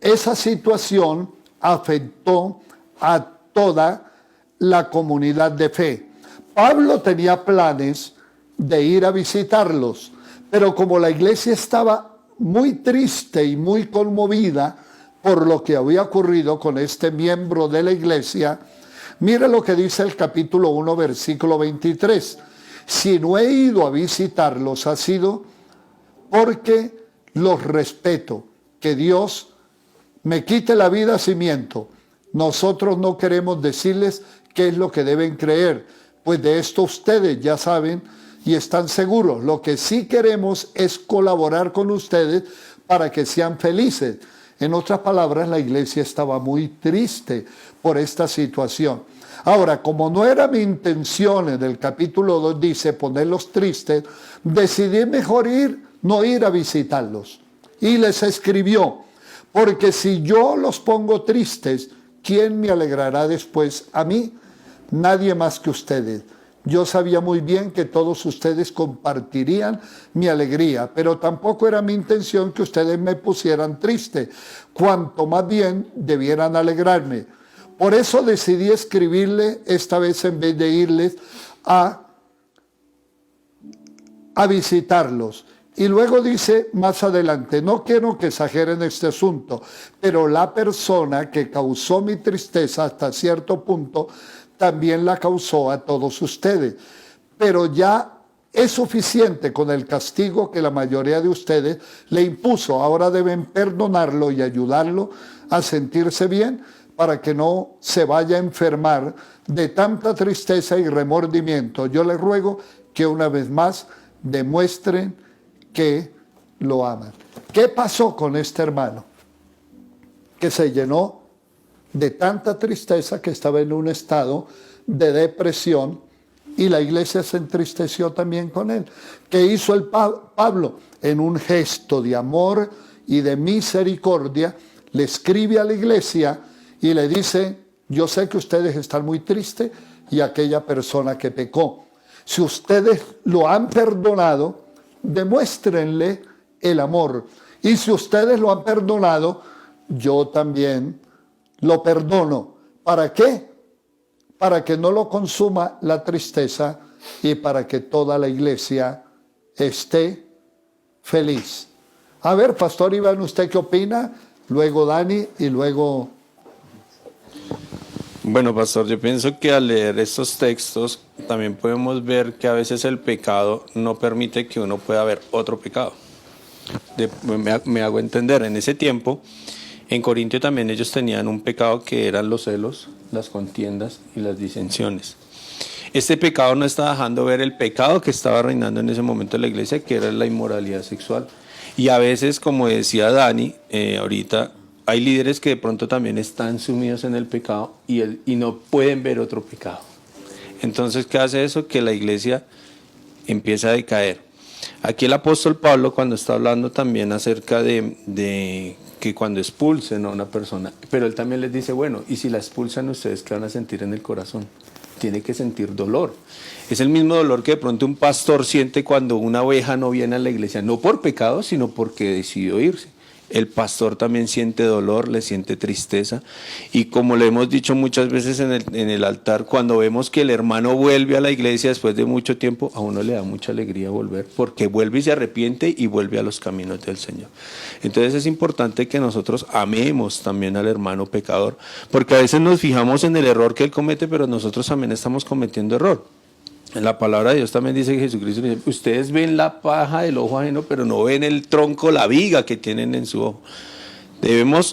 esa situación afectó a toda la comunidad de fe. Pablo tenía planes de ir a visitarlos, pero como la iglesia estaba muy triste y muy conmovida por lo que había ocurrido con este miembro de la iglesia, mira lo que dice el capítulo 1, versículo 23. Si no he ido a visitarlos ha sido porque los respeto. Que Dios me quite la vida si miento. Nosotros no queremos decirles qué es lo que deben creer, pues de esto ustedes ya saben y están seguros. Lo que sí queremos es colaborar con ustedes para que sean felices. En otras palabras, la iglesia estaba muy triste por esta situación. Ahora, como no era mi intención, en el capítulo 2 dice ponerlos tristes, decidí mejor no ir a visitarlos. Y les escribió, porque si yo los pongo tristes, ¿quién me alegrará después a mí? Nadie más que ustedes. Yo sabía muy bien que todos ustedes compartirían mi alegría, pero tampoco era mi intención que ustedes me pusieran triste, cuanto más bien debieran alegrarme. Por eso decidí escribirle esta vez en vez de irles a visitarlos. Y luego dice más adelante, no quiero que exageren este asunto, pero la persona que causó mi tristeza hasta cierto punto también la causó a todos ustedes. Pero ya es suficiente con el castigo que la mayoría de ustedes le impuso. Ahora deben perdonarlo y ayudarlo a sentirse bien para que no se vaya a enfermar de tanta tristeza y remordimiento. Yo les ruego que una vez más demuestren que lo aman. ¿Qué pasó con este hermano? Que se llenó de tanta tristeza que estaba en un estado de depresión y la iglesia se entristeció también con él. ¿Qué hizo el Pablo? En un gesto de amor y de misericordia le escribe a la iglesia y le dice, yo sé que ustedes están muy tristes y aquella persona que pecó. Si ustedes lo han perdonado, demuéstrenle el amor. Y si ustedes lo han perdonado, yo también lo perdono. ¿Para qué? Para que no lo consuma la tristeza y para que toda la iglesia esté feliz. A ver, Pastor Iván, ¿usted qué opina? Luego Dani y luego... Bueno, pastor, yo pienso que al leer estos textos también podemos ver que a veces el pecado no permite que uno pueda ver otro pecado. Me hago entender, en ese tiempo, en Corintio también ellos tenían un pecado que eran los celos, las contiendas y las disensiones. Este pecado no está dejando ver el pecado que estaba reinando en ese momento en la iglesia, que era la inmoralidad sexual. Y a veces, como decía Dani, ahorita hay líderes que de pronto también están sumidos en el pecado y no pueden ver otro pecado. Entonces, ¿qué hace eso? Que la iglesia empieza a decaer. Aquí el apóstol Pablo, cuando está hablando también acerca de que cuando expulsen a una persona, pero él también les dice, bueno, y si la expulsan ustedes, ¿qué van a sentir en el corazón? Tiene que sentir dolor. Es el mismo dolor que de pronto un pastor siente cuando una oveja no viene a la iglesia, no por pecado, sino porque decidió irse. El pastor también siente dolor, le siente tristeza. Y como le hemos dicho muchas veces en el altar, cuando vemos que el hermano vuelve a la iglesia después de mucho tiempo, a uno le da mucha alegría volver, porque vuelve y se arrepiente y vuelve a los caminos del Señor. Entonces es importante que nosotros amemos también al hermano pecador, porque a veces nos fijamos en el error que él comete, pero nosotros también estamos cometiendo error. En la palabra de Dios también dice que Jesucristo dice, ustedes ven la paja del ojo ajeno, pero no ven el tronco, la viga que tienen en su ojo.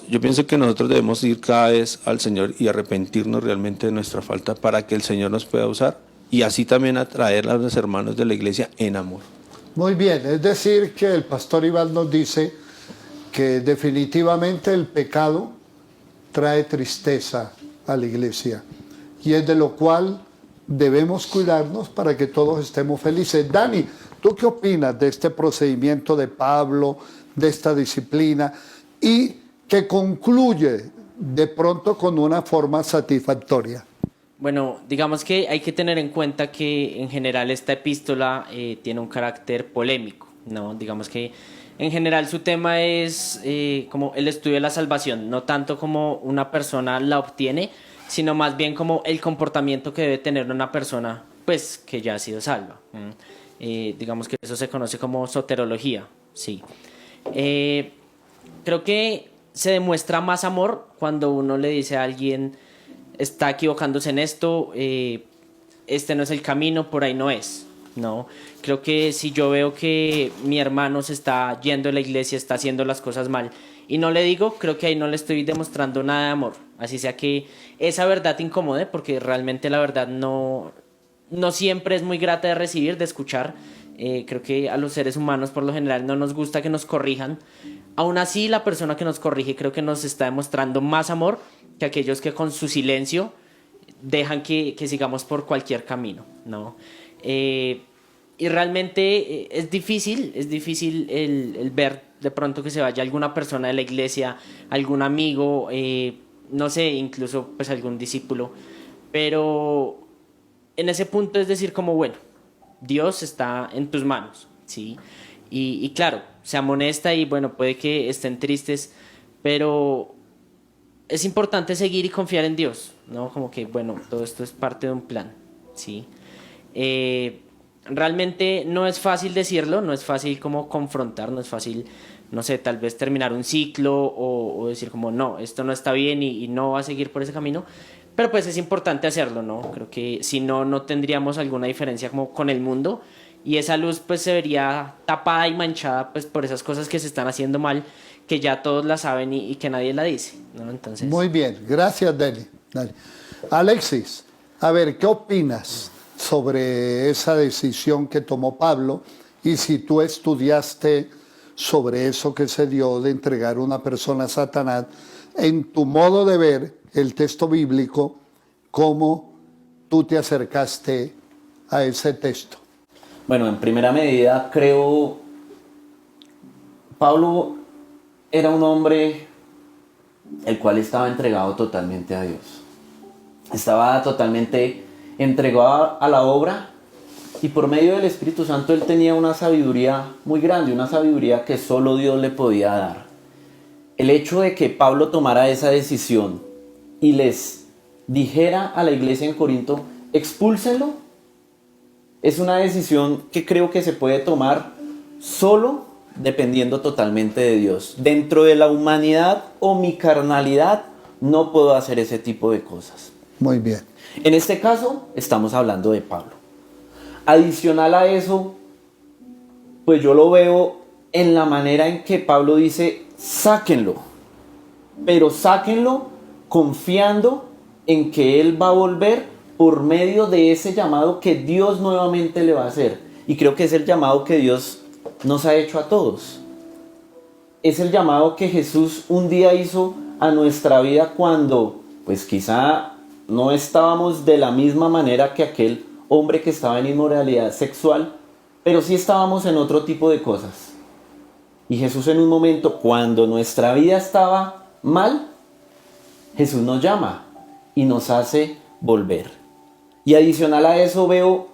Yo pienso que nosotros debemos ir cada vez al Señor y arrepentirnos realmente de nuestra falta para que el Señor nos pueda usar y así también atraer a los hermanos de la iglesia en amor. Muy bien, es decir que el pastor Iván nos dice que definitivamente el pecado trae tristeza a la iglesia y es de lo cual debemos cuidarnos para que todos estemos felices. Dani, ¿tú qué opinas de este procedimiento de Pablo, de esta disciplina y que concluye de pronto con una forma satisfactoria? Bueno, digamos que hay que tener en cuenta que en general esta epístola tiene un carácter polémico, ¿no? Digamos que en general su tema es como el estudio de la salvación, no tanto como una persona la obtiene, sino más bien como el comportamiento que debe tener una persona pues que ya ha sido salva. Digamos que eso se conoce como soterología, sí. Creo que se demuestra más amor cuando uno le dice a alguien está equivocándose en esto, este no es el camino, por ahí no es, ¿no? Creo que si yo veo que mi hermano se está yendo a la iglesia, está haciendo las cosas mal, y no le digo, creo que ahí no le estoy demostrando nada de amor. Así sea que esa verdad te incomode, porque realmente la verdad no siempre es muy grata de recibir, de escuchar. Creo que a los seres humanos por lo general no nos gusta que nos corrijan. Aún así, la persona que nos corrige creo que nos está demostrando más amor que aquellos que con su silencio dejan que sigamos por cualquier camino, ¿no? Y realmente es difícil el ver de pronto que se vaya alguna persona de la iglesia, algún amigo, no sé, incluso pues algún discípulo, pero en ese punto es decir como bueno, Dios está en tus manos, ¿sí? Y claro, se amonesta y bueno, puede que estén tristes, pero es importante seguir y confiar en Dios, ¿no? Como que bueno, todo esto es parte de un plan, ¿sí? Realmente no es fácil decirlo, no es fácil como confrontar, no es fácil, no sé, tal vez terminar un ciclo o decir como no, esto no está bien y no va a seguir por ese camino, pero pues es importante hacerlo, ¿no? Creo que si no, no tendríamos alguna diferencia como con el mundo y esa luz pues se vería tapada y manchada pues por esas cosas que se están haciendo mal, que ya todos la saben y que nadie la dice, ¿no? Entonces... Muy bien, gracias Dani. Alexis, a ver, ¿qué opinas sobre esa decisión que tomó Pablo y si tú estudiaste sobre eso que se dio de entregar una persona a Satanás, en tu modo de ver el texto bíblico, cómo tú te acercaste a ese texto? Bueno, en primera medida creo Pablo era un hombre el cual estaba entregado totalmente a Dios. Estaba totalmente entregado a la obra y por medio del Espíritu Santo él tenía una sabiduría muy grande, una sabiduría que solo Dios le podía dar. El hecho de que Pablo tomara esa decisión y les dijera a la iglesia en Corinto, expúlsenlo, es una decisión que creo que se puede tomar solo dependiendo totalmente de Dios. Dentro de la humanidad o mi carnalidad no puedo hacer ese tipo de cosas. Muy bien. En este caso estamos hablando de Pablo. Adicional a eso, pues yo lo veo en la manera en que Pablo dice, sáquenlo, pero sáquenlo confiando en que él va a volver por medio de ese llamado que Dios nuevamente le va a hacer. Y creo que es el llamado que Dios nos ha hecho a todos. Es el llamado que Jesús un día hizo a nuestra vida cuando, pues quizá no estábamos de la misma manera que aquel hombre que estaba en inmoralidad sexual, pero sí estábamos en otro tipo de cosas. Y Jesús en un momento, cuando nuestra vida estaba mal, Jesús nos llama y nos hace volver. Y adicional a eso veo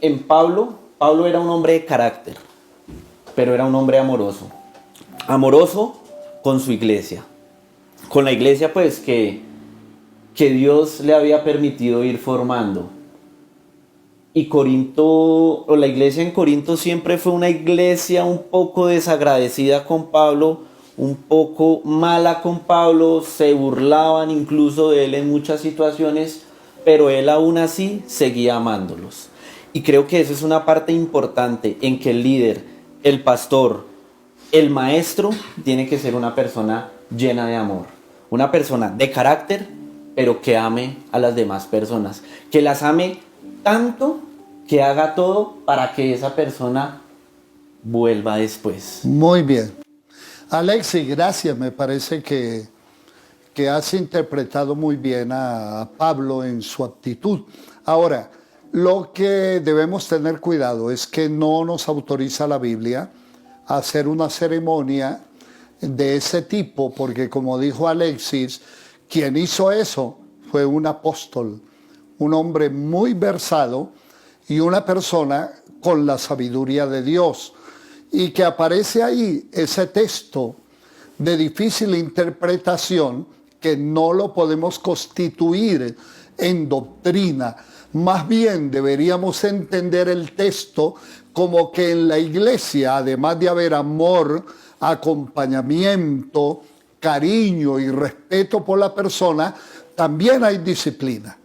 en Pablo era un hombre de carácter, pero era un hombre amoroso. Amoroso con su iglesia. Con la iglesia pues que Dios le había permitido ir formando. Y Corinto, o la iglesia en Corinto siempre fue una iglesia un poco desagradecida con Pablo, un poco mala con Pablo, se burlaban incluso de él en muchas situaciones, pero él aún así seguía amándolos. Y creo que eso es una parte importante en que el líder, el pastor, el maestro tiene que ser una persona llena de amor, una persona de carácter, pero que ame a las demás personas, que las ame tanto que haga todo para que esa persona vuelva después. Muy bien. Alexis, gracias. Me parece que has interpretado muy bien a Pablo en su actitud. Ahora, lo que debemos tener cuidado es que no nos autoriza la Biblia a hacer una ceremonia de ese tipo, porque como dijo Alexis, quien hizo eso fue un apóstol, un hombre muy versado y una persona con la sabiduría de Dios. Y que aparece ahí ese texto de difícil interpretación que no lo podemos constituir en doctrina. Más bien deberíamos entender el texto como que en la iglesia, además de haber amor, acompañamiento, cariño y respeto por la persona, también hay disciplina.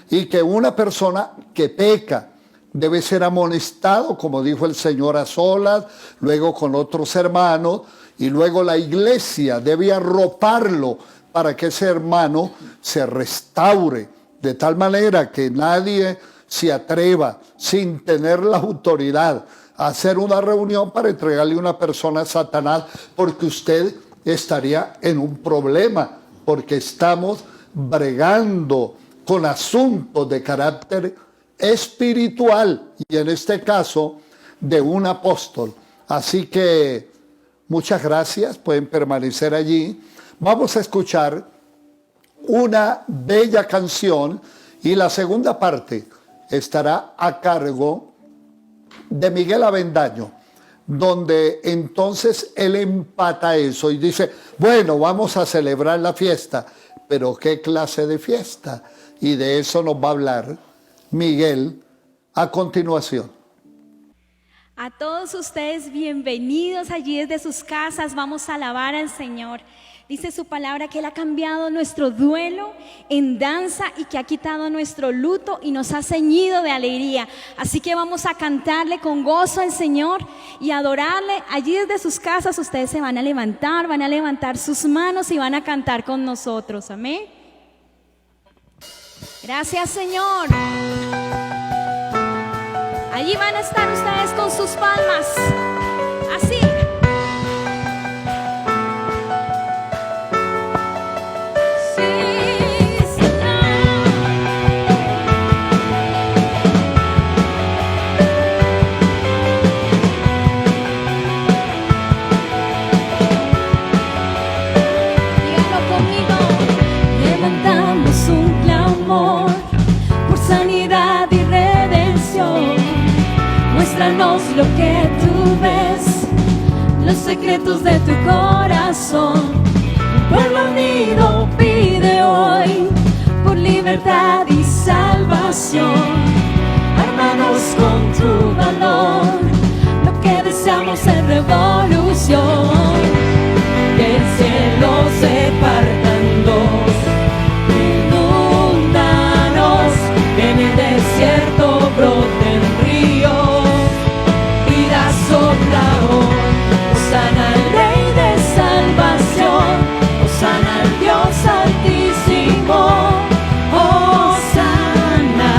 Y que una persona que peca debe ser amonestado, como dijo el Señor, a solas, luego con otros hermanos, y luego la iglesia debe arroparlo para que ese hermano se restaure, de tal manera que nadie se atreva, sin tener la autoridad, a hacer una reunión para entregarle una persona a Satanás, porque usted estaría en un problema, porque estamos bregando con asuntos de carácter espiritual, y en este caso de un apóstol. Así que muchas gracias, pueden permanecer allí. Vamos a escuchar una bella canción y la segunda parte estará a cargo de Miguel Avendaño, donde entonces él empata eso y dice, bueno, vamos a celebrar la fiesta, pero ¿qué clase de fiesta? Y de eso nos va a hablar Miguel a continuación. A todos ustedes, bienvenidos allí desde sus casas. Vamos a alabar al Señor. Dice su palabra que Él ha cambiado nuestro duelo en danza y que ha quitado nuestro luto y nos ha ceñido de alegría. Así que vamos a cantarle con gozo al Señor y adorarle. Allí desde sus casas ustedes se van a levantar sus manos y van a cantar con nosotros. Amén. Gracias, Señor. Allí van a estar ustedes con sus palmas. Así. Levantamos un clamor por sanidad y redención. Muéstranos lo que tú ves, los secretos de tu corazón. Un pueblo unido pide hoy por libertad y salvación. Ármanos con tu valor, lo que deseamos es revolución. Que el cielo se parta en dos, inúndanos, en el desierto broten ríos, vida sopla hoy. Hosana al Rey de salvación, hosana al Dios altísimo, hosana,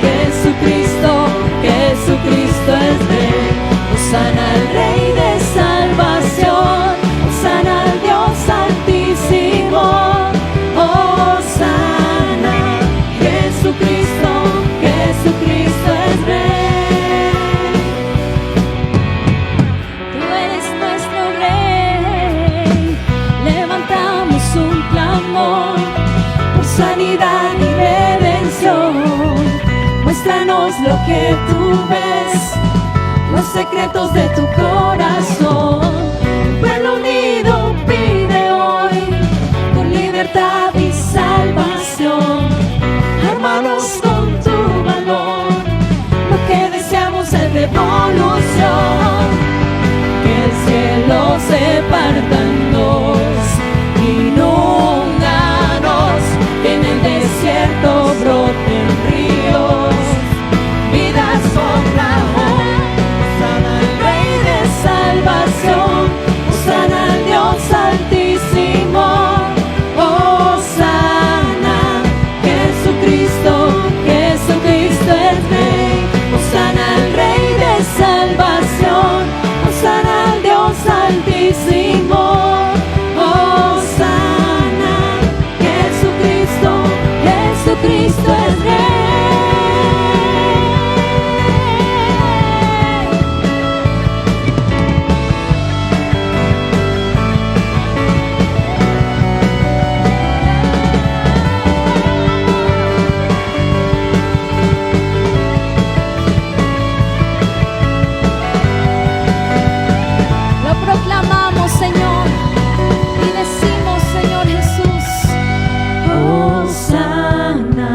Jesucristo, Jesucristo es Rey. Hosana al Rey de salvación, hosana al Dios altísimo, hosana, Jesucristo, Jesucristo es Rey. Tú eres nuestro Rey, levantamos un clamor por sanidad y redención. Muéstranos lo que tú ves, los secretos de tu corazón. Un pueblo unido pide hoy por libertad y salvación. Hermanos, con tu valor, lo que deseamos es revolución. Que el cielo se parta en dos, inúndanos, en el desierto broten ríos, vida sopla hoy. Hosana al Rey de salvación, hosana al Dios altísimo, hosana, Jesucristo, Jesucristo es Rey. Hosana al Rey de salvación, hosana al Dios altísimo, hosana, Jesucristo, Jesucristo es Rey. Lo proclamamos, Señor, y decimos, Señor Jesús, hosana,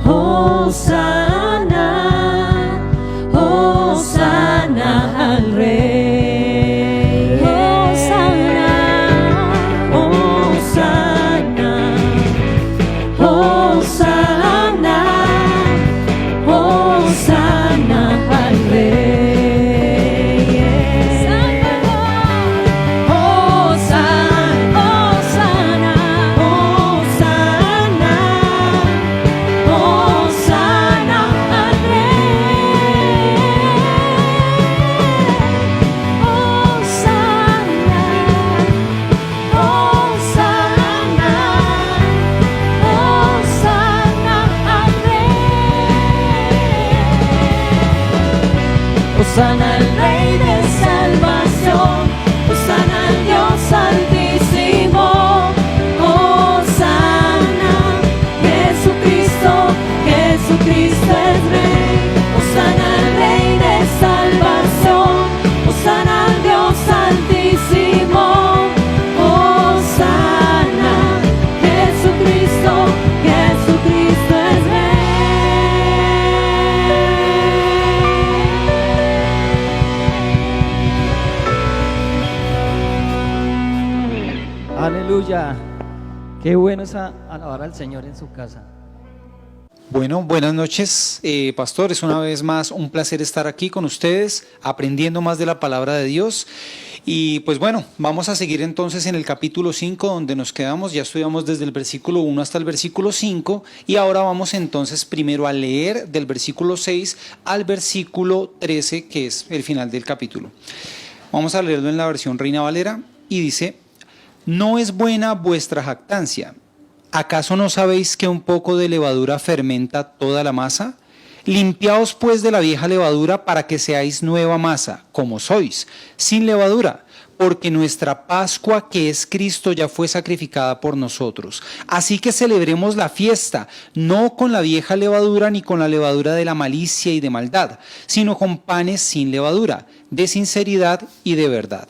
hosana, hosana al Rey. Hosana, hosana, hosana, hosana al Rey. Hosana, hosana, hosana, hosana al Rey. Hosana, hosana, hosana al Rey. Hosana al Rey de salvación, hosana al Dios altísimo, hosana, Jesucristo, Jesucristo es Rey. Hosana al Rey de salvación, hosana al Dios altísimo, hosana, Jesucristo, Jesucristo es Rey. Aleluya. Qué bueno es alabar al Señor en su casa. Bueno, buenas noches, pastores. Una vez más, un placer estar aquí con ustedes, aprendiendo más de la palabra de Dios. Y pues bueno, vamos a seguir entonces en el capítulo 5, donde nos quedamos. Ya estudiamos desde el versículo 1 hasta el versículo 5. Y ahora vamos entonces primero a leer del versículo 6 al versículo 13, que es el final del capítulo. Vamos a leerlo en la versión Reina Valera y dice: ¿No es buena vuestra jactancia? ¿Acaso no sabéis que un poco de levadura fermenta toda la masa? Limpiaos pues de la vieja levadura para que seáis nueva masa, como sois, sin levadura, porque nuestra Pascua, que es Cristo, ya fue sacrificada por nosotros. Así que celebremos la fiesta, no con la vieja levadura ni con la levadura de la malicia y de maldad, sino con panes sin levadura, de sinceridad y de verdad.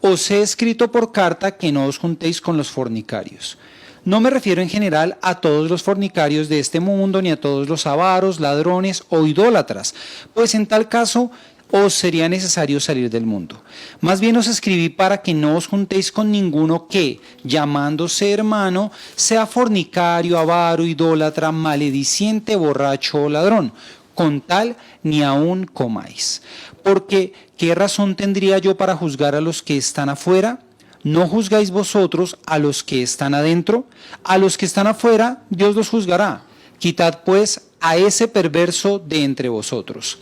Os he escrito por carta que no os juntéis con los fornicarios. No me refiero en general a todos los fornicarios de este mundo, ni a todos los avaros, ladrones o idólatras, pues en tal caso os sería necesario salir del mundo. Más bien os escribí para que no os juntéis con ninguno que, llamándose hermano, sea fornicario, avaro, idólatra, malediciente, borracho o ladrón. Con tal ni aun comáis. Porque, ¿qué razón tendría yo para juzgar a los que están afuera? ¿No juzgáis vosotros a los que están adentro? A los que están afuera, Dios los juzgará. Quitad pues a ese perverso de entre vosotros.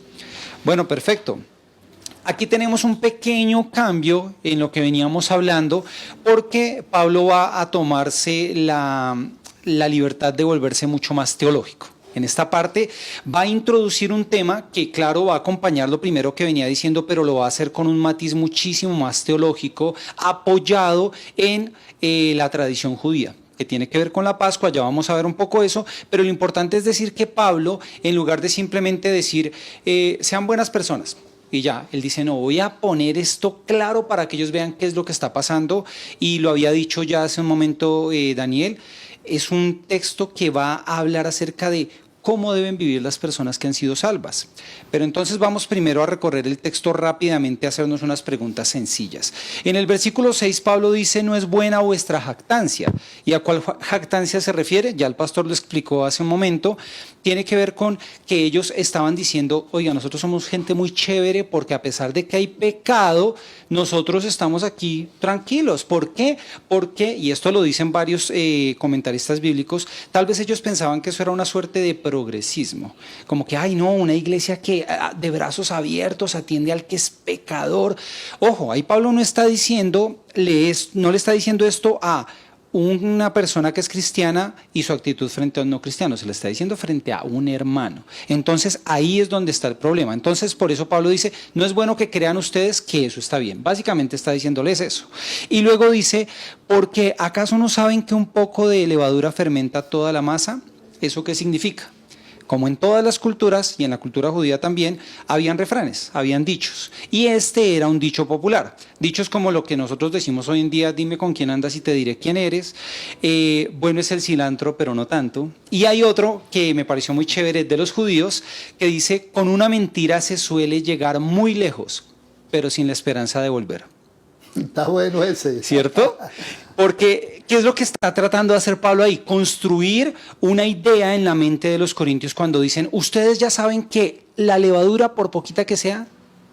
Bueno, perfecto. Aquí tenemos un pequeño cambio en lo que veníamos hablando, porque Pablo va a tomarse la libertad de volverse mucho más teológico. En esta parte va a introducir un tema que, claro, va a acompañar lo primero que venía diciendo, pero lo va a hacer con un matiz muchísimo más teológico, apoyado en la tradición judía, que tiene que ver con la Pascua. Ya vamos a ver un poco eso, pero lo importante es decir que Pablo, en lugar de simplemente decir, sean buenas personas, y ya, él dice, no, voy a poner esto claro para que ellos vean qué es lo que está pasando, y lo había dicho ya hace un momento Daniel, es un texto que va a hablar acerca de cómo deben vivir las personas que han sido salvas. Pero entonces vamos primero a recorrer el texto rápidamente, a hacernos unas preguntas sencillas. En el versículo 6 Pablo dice, no es buena vuestra jactancia. ¿Y a cuál jactancia se refiere? Ya el pastor lo explicó hace un momento. Tiene que ver con que ellos estaban diciendo, oiga, nosotros somos gente muy chévere porque a pesar de que hay pecado, nosotros estamos aquí tranquilos. ¿Por qué? Porque, y esto lo dicen varios comentaristas bíblicos, tal vez ellos pensaban que eso era una suerte de progresismo, como que, ay no, una iglesia que de brazos abiertos atiende al que es pecador. Ojo, ahí Pablo no está diciendo, no le está diciendo esto a una persona que es cristiana y su actitud frente a un no cristiano, se le está diciendo frente a un hermano. Entonces ahí es donde está el problema. Entonces por eso Pablo dice, no es bueno que crean ustedes que eso está bien. Básicamente está diciéndoles eso. Y luego dice, porque ¿acaso no saben que un poco de levadura fermenta toda la masa? ¿Eso qué significa? Como en todas las culturas, y en la cultura judía también, habían refranes, habían dichos. Y este era un dicho popular. Dichos como lo que nosotros decimos hoy en día, dime con quién andas y te diré quién eres. Bueno es el cilantro, pero no tanto. Y hay otro que me pareció muy chévere, de los judíos, que dice, con una mentira se suele llegar muy lejos, pero sin la esperanza de volver. Está bueno ese. ¿Cierto? Porque, ¿qué es lo que está tratando de hacer Pablo ahí? Construir una idea en la mente de los corintios cuando dicen, ustedes ya saben que la levadura, por poquita que sea,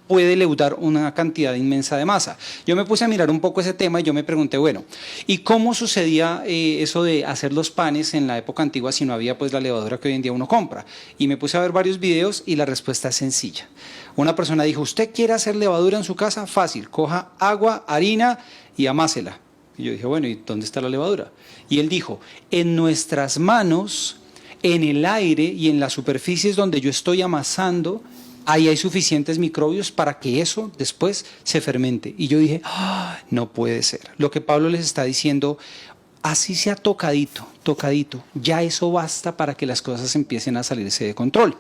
puede leudar una cantidad inmensa de masa. Yo me puse a mirar un poco ese tema y yo me pregunté, bueno, ¿y cómo sucedía eso de hacer los panes en la época antigua si no había pues la levadura que hoy en día uno compra? Y me puse a ver varios videos y la respuesta es sencilla. Una persona dijo, ¿usted quiere hacer levadura en su casa? Fácil, coja agua, harina y amásela. Y yo dije, bueno, ¿y dónde está la levadura? Y él dijo, en nuestras manos, en el aire y en las superficies donde yo estoy amasando, ahí hay suficientes microbios para que eso después se fermente. Y yo dije, no puede ser. Lo que Pablo les está diciendo, así sea tocadito, ya eso basta para que las cosas empiecen a salirse de control.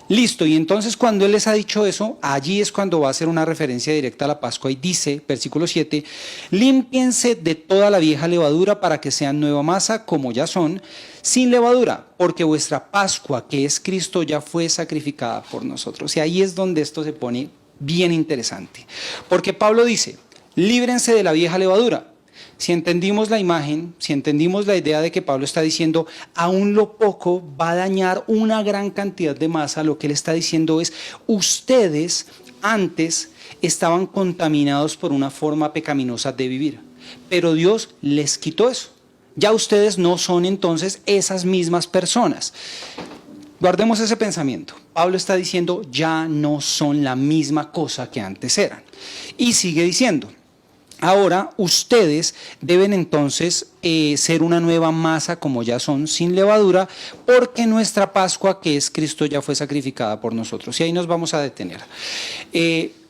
Listo, y entonces cuando él les ha dicho eso, allí es cuando va a hacer una referencia directa a la Pascua y dice, versículo 7, límpiense de toda la vieja levadura para que sean nueva masa, como ya son, sin levadura, porque vuestra Pascua, que es Cristo, ya fue sacrificada por nosotros. Y ahí es donde esto se pone bien interesante, porque Pablo dice, líbrense de la vieja levadura. Si entendimos la imagen, si entendimos la idea de que Pablo está diciendo, aún lo poco va a dañar una gran cantidad de masa, lo que él está diciendo es, ustedes antes estaban contaminados por una forma pecaminosa de vivir, pero Dios les quitó eso. Ya ustedes no son entonces esas mismas personas. Guardemos ese pensamiento. Pablo está diciendo, ya no son la misma cosa que antes eran. Y sigue diciendo, ahora ustedes deben entonces ser una nueva masa como ya son, sin levadura, porque nuestra Pascua, que es Cristo, ya fue sacrificada por nosotros. Y ahí nos vamos a detener.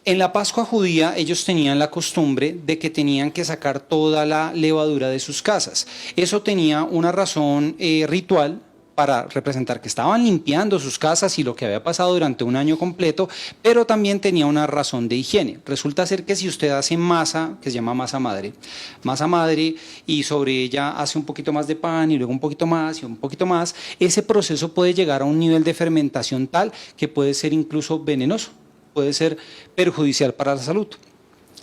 En la Pascua judía ellos tenían la costumbre de que tenían que sacar toda la levadura de sus casas. Eso tenía una razón ritual para representar que estaban limpiando sus casas y lo que había pasado durante un año completo, pero también tenía una razón de higiene. Resulta ser que si usted hace masa, que se llama masa madre, y sobre ella hace un poquito más de pan y luego un poquito más y un poquito más, ese proceso puede llegar a un nivel de fermentación tal que puede ser incluso venenoso, puede ser perjudicial para la salud.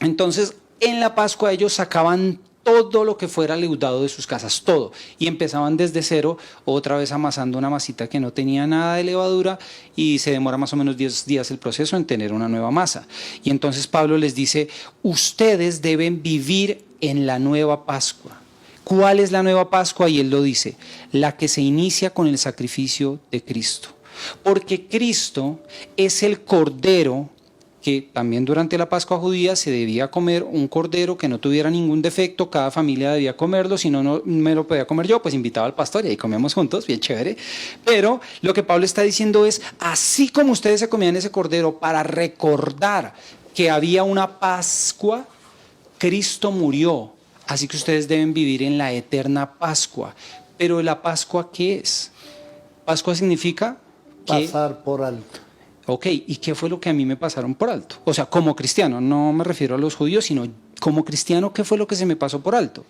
Entonces, en la Pascua ellos sacaban todo lo que fuera leudado de sus casas, todo, y empezaban desde cero, otra vez amasando una masita que no tenía nada de levadura, y se demora más o menos 10 días el proceso en tener una nueva masa. Y entonces Pablo les dice, ustedes deben vivir en la nueva Pascua. ¿Cuál es la nueva Pascua? Y él lo dice, la que se inicia con el sacrificio de Cristo. Porque Cristo es el Cordero que también durante la Pascua judía se debía comer un cordero que no tuviera ningún defecto, cada familia debía comerlo, si no, no me lo podía comer yo, pues invitaba al pastor y ahí comíamos juntos, bien chévere. Pero lo que Pablo está diciendo es, así como ustedes se comían ese cordero para recordar que había una Pascua, Cristo murió, así que ustedes deben vivir en la eterna Pascua. Pero ¿la Pascua qué es? Pascua significa que pasar por alto. Ok, ¿y qué fue lo que a mí me pasaron por alto? O sea, como cristiano, no me refiero a los judíos, sino como cristiano, ¿qué fue lo que se me pasó por alto?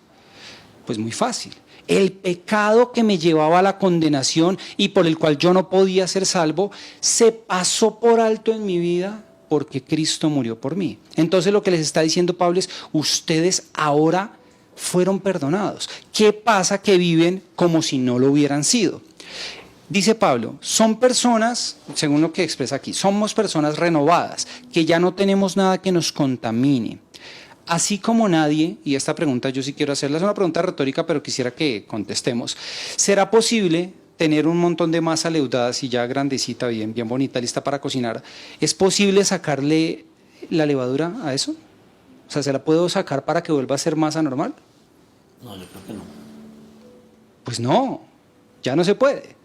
Pues muy fácil. El pecado que me llevaba a la condenación y por el cual yo no podía ser salvo, se pasó por alto en mi vida porque Cristo murió por mí. Entonces lo que les está diciendo Pablo es, ustedes ahora fueron perdonados. ¿Qué pasa que viven como si no lo hubieran sido? Dice Pablo, son personas, según lo que expresa aquí, somos personas renovadas, que ya no tenemos nada que nos contamine. Así como nadie, y esta pregunta yo sí quiero hacerla, es una pregunta retórica, pero quisiera que contestemos. ¿Será posible tener un montón de masa leudada, así ya grandecita, bien bonita, lista para cocinar? ¿Es posible sacarle la levadura a eso? O sea, ¿se la puedo sacar para que vuelva a ser masa normal? No, yo creo que no. Pues no, ya no se puede.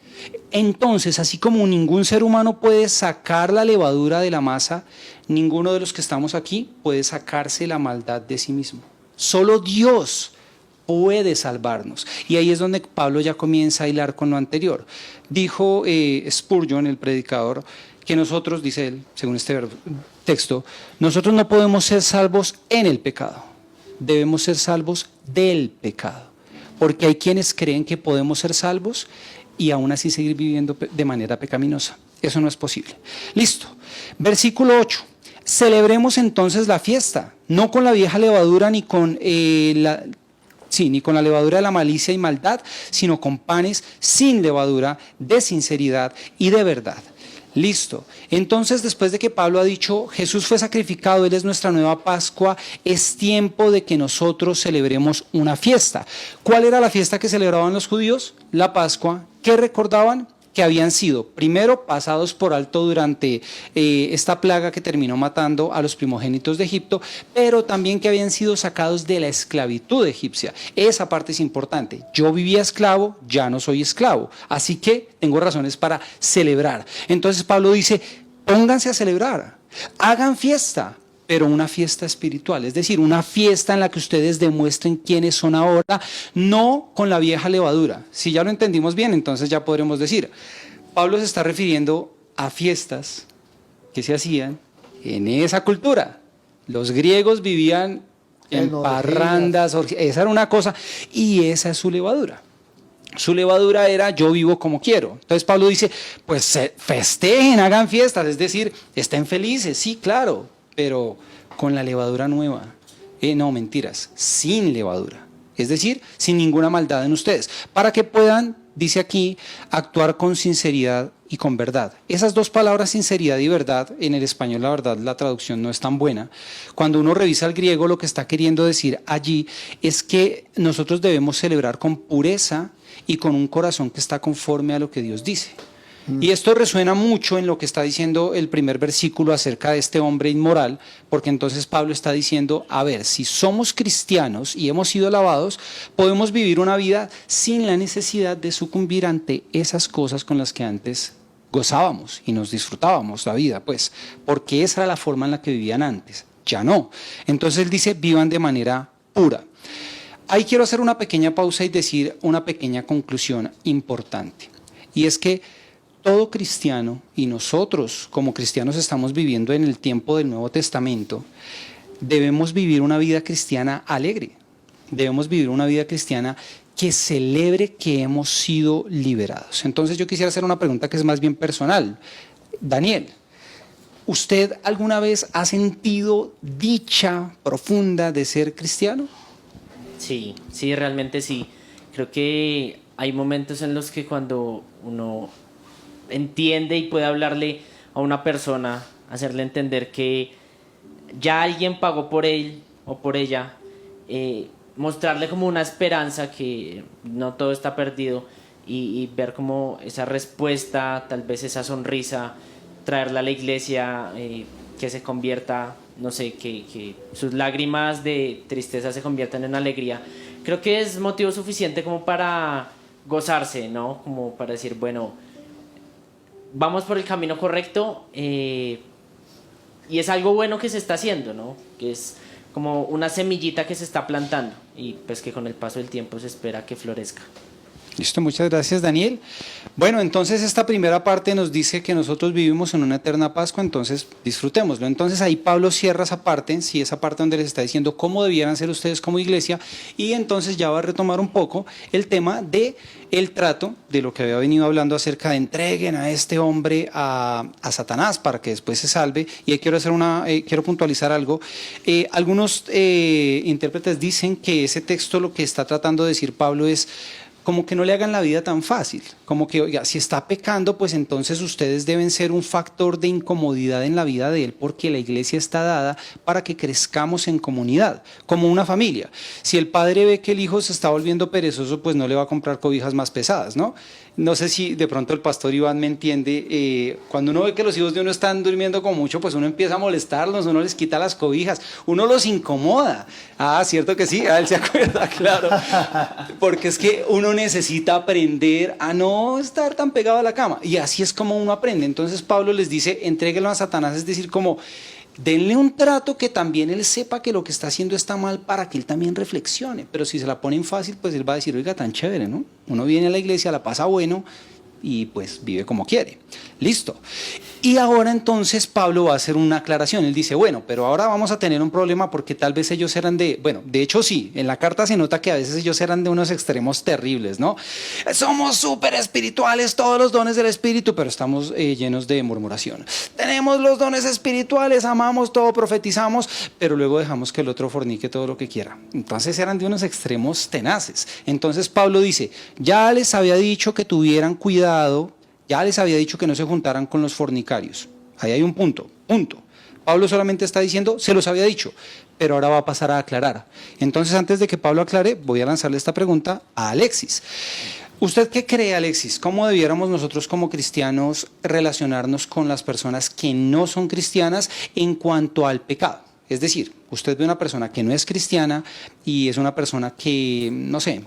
Entonces, así como ningún ser humano puede sacar la levadura de la masa, ninguno de los que estamos aquí puede sacarse la maldad de sí mismo. Solo Dios puede salvarnos. Y ahí es donde Pablo ya comienza a hilar con lo anterior. Dijo Spurgeon, el predicador, que nosotros, dice él, según este texto, nosotros no podemos ser salvos en el pecado, debemos ser salvos del pecado. Porque hay quienes creen que podemos ser salvos y aún así seguir viviendo de manera pecaminosa. Eso no es posible. Listo. Versículo 8. Celebremos entonces la fiesta, no con la vieja levadura ni con ni con la levadura de la malicia y maldad, sino con panes sin levadura, de sinceridad y de verdad. Listo. Entonces, después de que Pablo ha dicho, Jesús fue sacrificado, Él es nuestra nueva Pascua, es tiempo de que nosotros celebremos una fiesta. ¿Cuál era la fiesta que celebraban los judíos? La Pascua. ¿Qué recordaban? Que habían sido, primero, pasados por alto durante esta plaga que terminó matando a los primogénitos de Egipto, pero también que habían sido sacados de la esclavitud egipcia. Esa parte es importante. Yo vivía esclavo, ya no soy esclavo, así que tengo razones para celebrar. Entonces Pablo dice, pónganse a celebrar, hagan fiesta, pero una fiesta espiritual, es decir, una fiesta en la que ustedes demuestren quiénes son ahora, no con la vieja levadura. Si ya lo entendimos bien, entonces ya podremos decir, Pablo se está refiriendo a fiestas que se hacían en esa cultura. Los griegos vivían en parrandas, esa era una cosa, y esa es su levadura. Su levadura era yo vivo como quiero. Entonces Pablo dice, pues festejen, hagan fiestas, es decir, estén felices, sí, claro, pero con la levadura nueva. No, mentiras, sin levadura. Es decir, sin ninguna maldad en ustedes. Para que puedan, dice aquí, actuar con sinceridad y con verdad. Esas dos palabras, sinceridad y verdad, en el español la verdad la traducción no es tan buena. Cuando uno revisa el griego, lo que está queriendo decir allí es que nosotros debemos celebrar con pureza y con un corazón que está conforme a lo que Dios dice. Y esto resuena mucho en lo que está diciendo el primer versículo acerca de este hombre inmoral, porque entonces Pablo está diciendo, a ver, si somos cristianos y hemos sido lavados, podemos vivir una vida sin la necesidad de sucumbir ante esas cosas con las que antes gozábamos y nos disfrutábamos la vida, pues, porque esa era la forma en la que vivían antes. Ya no. Entonces él dice, vivan de manera pura. Ahí quiero hacer una pequeña pausa y decir una pequeña conclusión importante. Y es que todo cristiano, y nosotros como cristianos estamos viviendo en el tiempo del Nuevo Testamento, debemos vivir una vida cristiana alegre. Debemos vivir una vida cristiana que celebre que hemos sido liberados. Entonces yo quisiera hacer una pregunta que es más bien personal. Daniel, ¿usted alguna vez ha sentido dicha profunda de ser cristiano? Sí, sí, realmente sí. Creo que hay momentos en los que cuando uno entiende y puede hablarle a una persona, hacerle entender que ya alguien pagó por él o por ella, mostrarle como una esperanza que no todo está perdido y ver como esa respuesta, tal vez esa sonrisa, traerla a la iglesia, que se convierta, no sé, que sus lágrimas de tristeza se conviertan en alegría. Creo que es motivo suficiente como para gozarse, ¿no? Como para decir, bueno, vamos por el camino correcto, y es algo bueno que se está haciendo, ¿no? Que es como una semillita que se está plantando y pues que con el paso del tiempo se espera que florezca. Listo, muchas gracias, Daniel. Bueno, entonces esta primera parte nos dice que nosotros vivimos en una eterna Pascua, entonces disfrutémoslo. Entonces ahí Pablo cierra esa parte, sí, esa parte donde les está diciendo cómo debieran ser ustedes como iglesia, y entonces ya va a retomar un poco el tema de el trato, de lo que había venido hablando acerca de entreguen a este hombre a Satanás para que después se salve. Y ahí quiero puntualizar algo. Algunos intérpretes dicen que ese texto lo que está tratando de decir Pablo es como que no le hagan la vida tan fácil, como que, oiga, si está pecando, pues entonces ustedes deben ser un factor de incomodidad en la vida de él, porque la iglesia está dada para que crezcamos en comunidad, como una familia. Si el padre ve que el hijo se está volviendo perezoso, pues no le va a comprar cobijas más pesadas, ¿no? No sé si de pronto el pastor Iván me entiende, cuando uno ve que los hijos de uno están durmiendo con mucho, pues uno empieza a molestarlos, uno les quita las cobijas, uno los incomoda. Ah, ¿cierto que sí? Ah, él se acuerda, claro. Porque es que uno necesita aprender a no estar tan pegado a la cama, y así es como uno aprende. Entonces Pablo les dice, entréguelo a Satanás, es decir, como denle un trato que también él sepa que lo que está haciendo está mal para que él también reflexione. Pero si se la ponen fácil, pues él va a decir, oiga, tan chévere, ¿no? Uno viene a la iglesia, la pasa bueno y pues vive como quiere. Listo. Y ahora entonces Pablo va a hacer una aclaración. Él dice, bueno, pero ahora vamos a tener un problema porque tal vez ellos eran bueno, de hecho sí, en la carta se nota que a veces ellos eran de unos extremos terribles, ¿no? Somos súper espirituales, todos los dones del espíritu, pero estamos llenos de murmuración. Tenemos los dones espirituales, amamos todo, profetizamos, pero luego dejamos que el otro fornique todo lo que quiera. Entonces eran de unos extremos tenaces. Entonces Pablo dice, ya les había dicho que tuvieran cuidado, ya les había dicho que no se juntaran con los fornicarios. Ahí hay un punto. Pablo solamente está diciendo, se los había dicho, pero ahora va a pasar a aclarar. Entonces, antes de que Pablo aclare, voy a lanzarle esta pregunta a Alexis. ¿Usted qué cree, Alexis? ¿Cómo debiéramos nosotros como cristianos relacionarnos con las personas que no son cristianas en cuanto al pecado? Es decir, usted ve una persona que no es cristiana y es una persona que, no sé,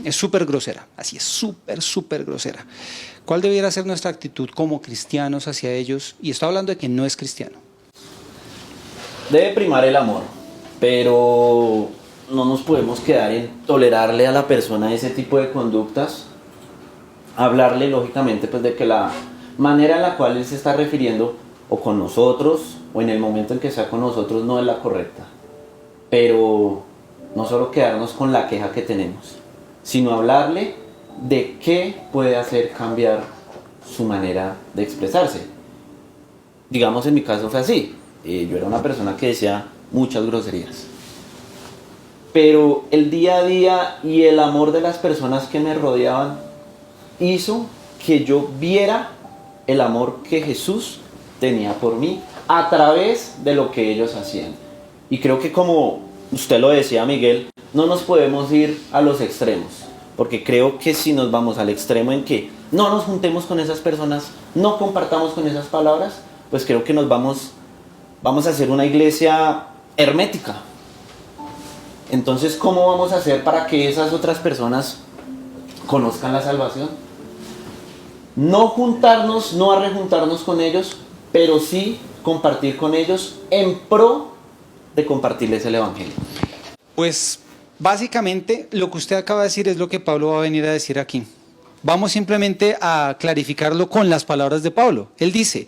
es súper grosera, así es, súper grosera. ¿Cuál debiera ser nuestra actitud como cristianos hacia ellos? Y estoy hablando de que no es cristiano. Debe primar el amor, pero no nos podemos quedar en tolerarle a la persona ese tipo de conductas, hablarle lógicamente pues de que la manera en la cual él se está refiriendo o con nosotros o en el momento en que sea con nosotros no es la correcta, pero no solo quedarnos con la queja que tenemos, sino hablarle de qué puede hacer cambiar su manera de expresarse. Digamos, en mi caso fue así. Yo era una persona que decía muchas groserías, pero el día a día y el amor de las personas que me rodeaban hizo que yo viera el amor que Jesús tenía por mí a través de lo que ellos hacían. Y creo que, como usted lo decía, Miguel, no nos podemos ir a los extremos, porque creo que si nos vamos al extremo en que no nos juntemos con esas personas, no compartamos con esas palabras, pues creo que vamos a hacer una iglesia hermética. Entonces, ¿cómo vamos a hacer para que esas otras personas conozcan la salvación? no juntarnos, no arrejuntarnos con ellos, pero sí compartir con ellos en pro de compartirles el Evangelio. Pues básicamente lo que usted acaba de decir es lo que Pablo va a venir a decir aquí. Vamos simplemente a clarificarlo con las palabras de Pablo. Él dice,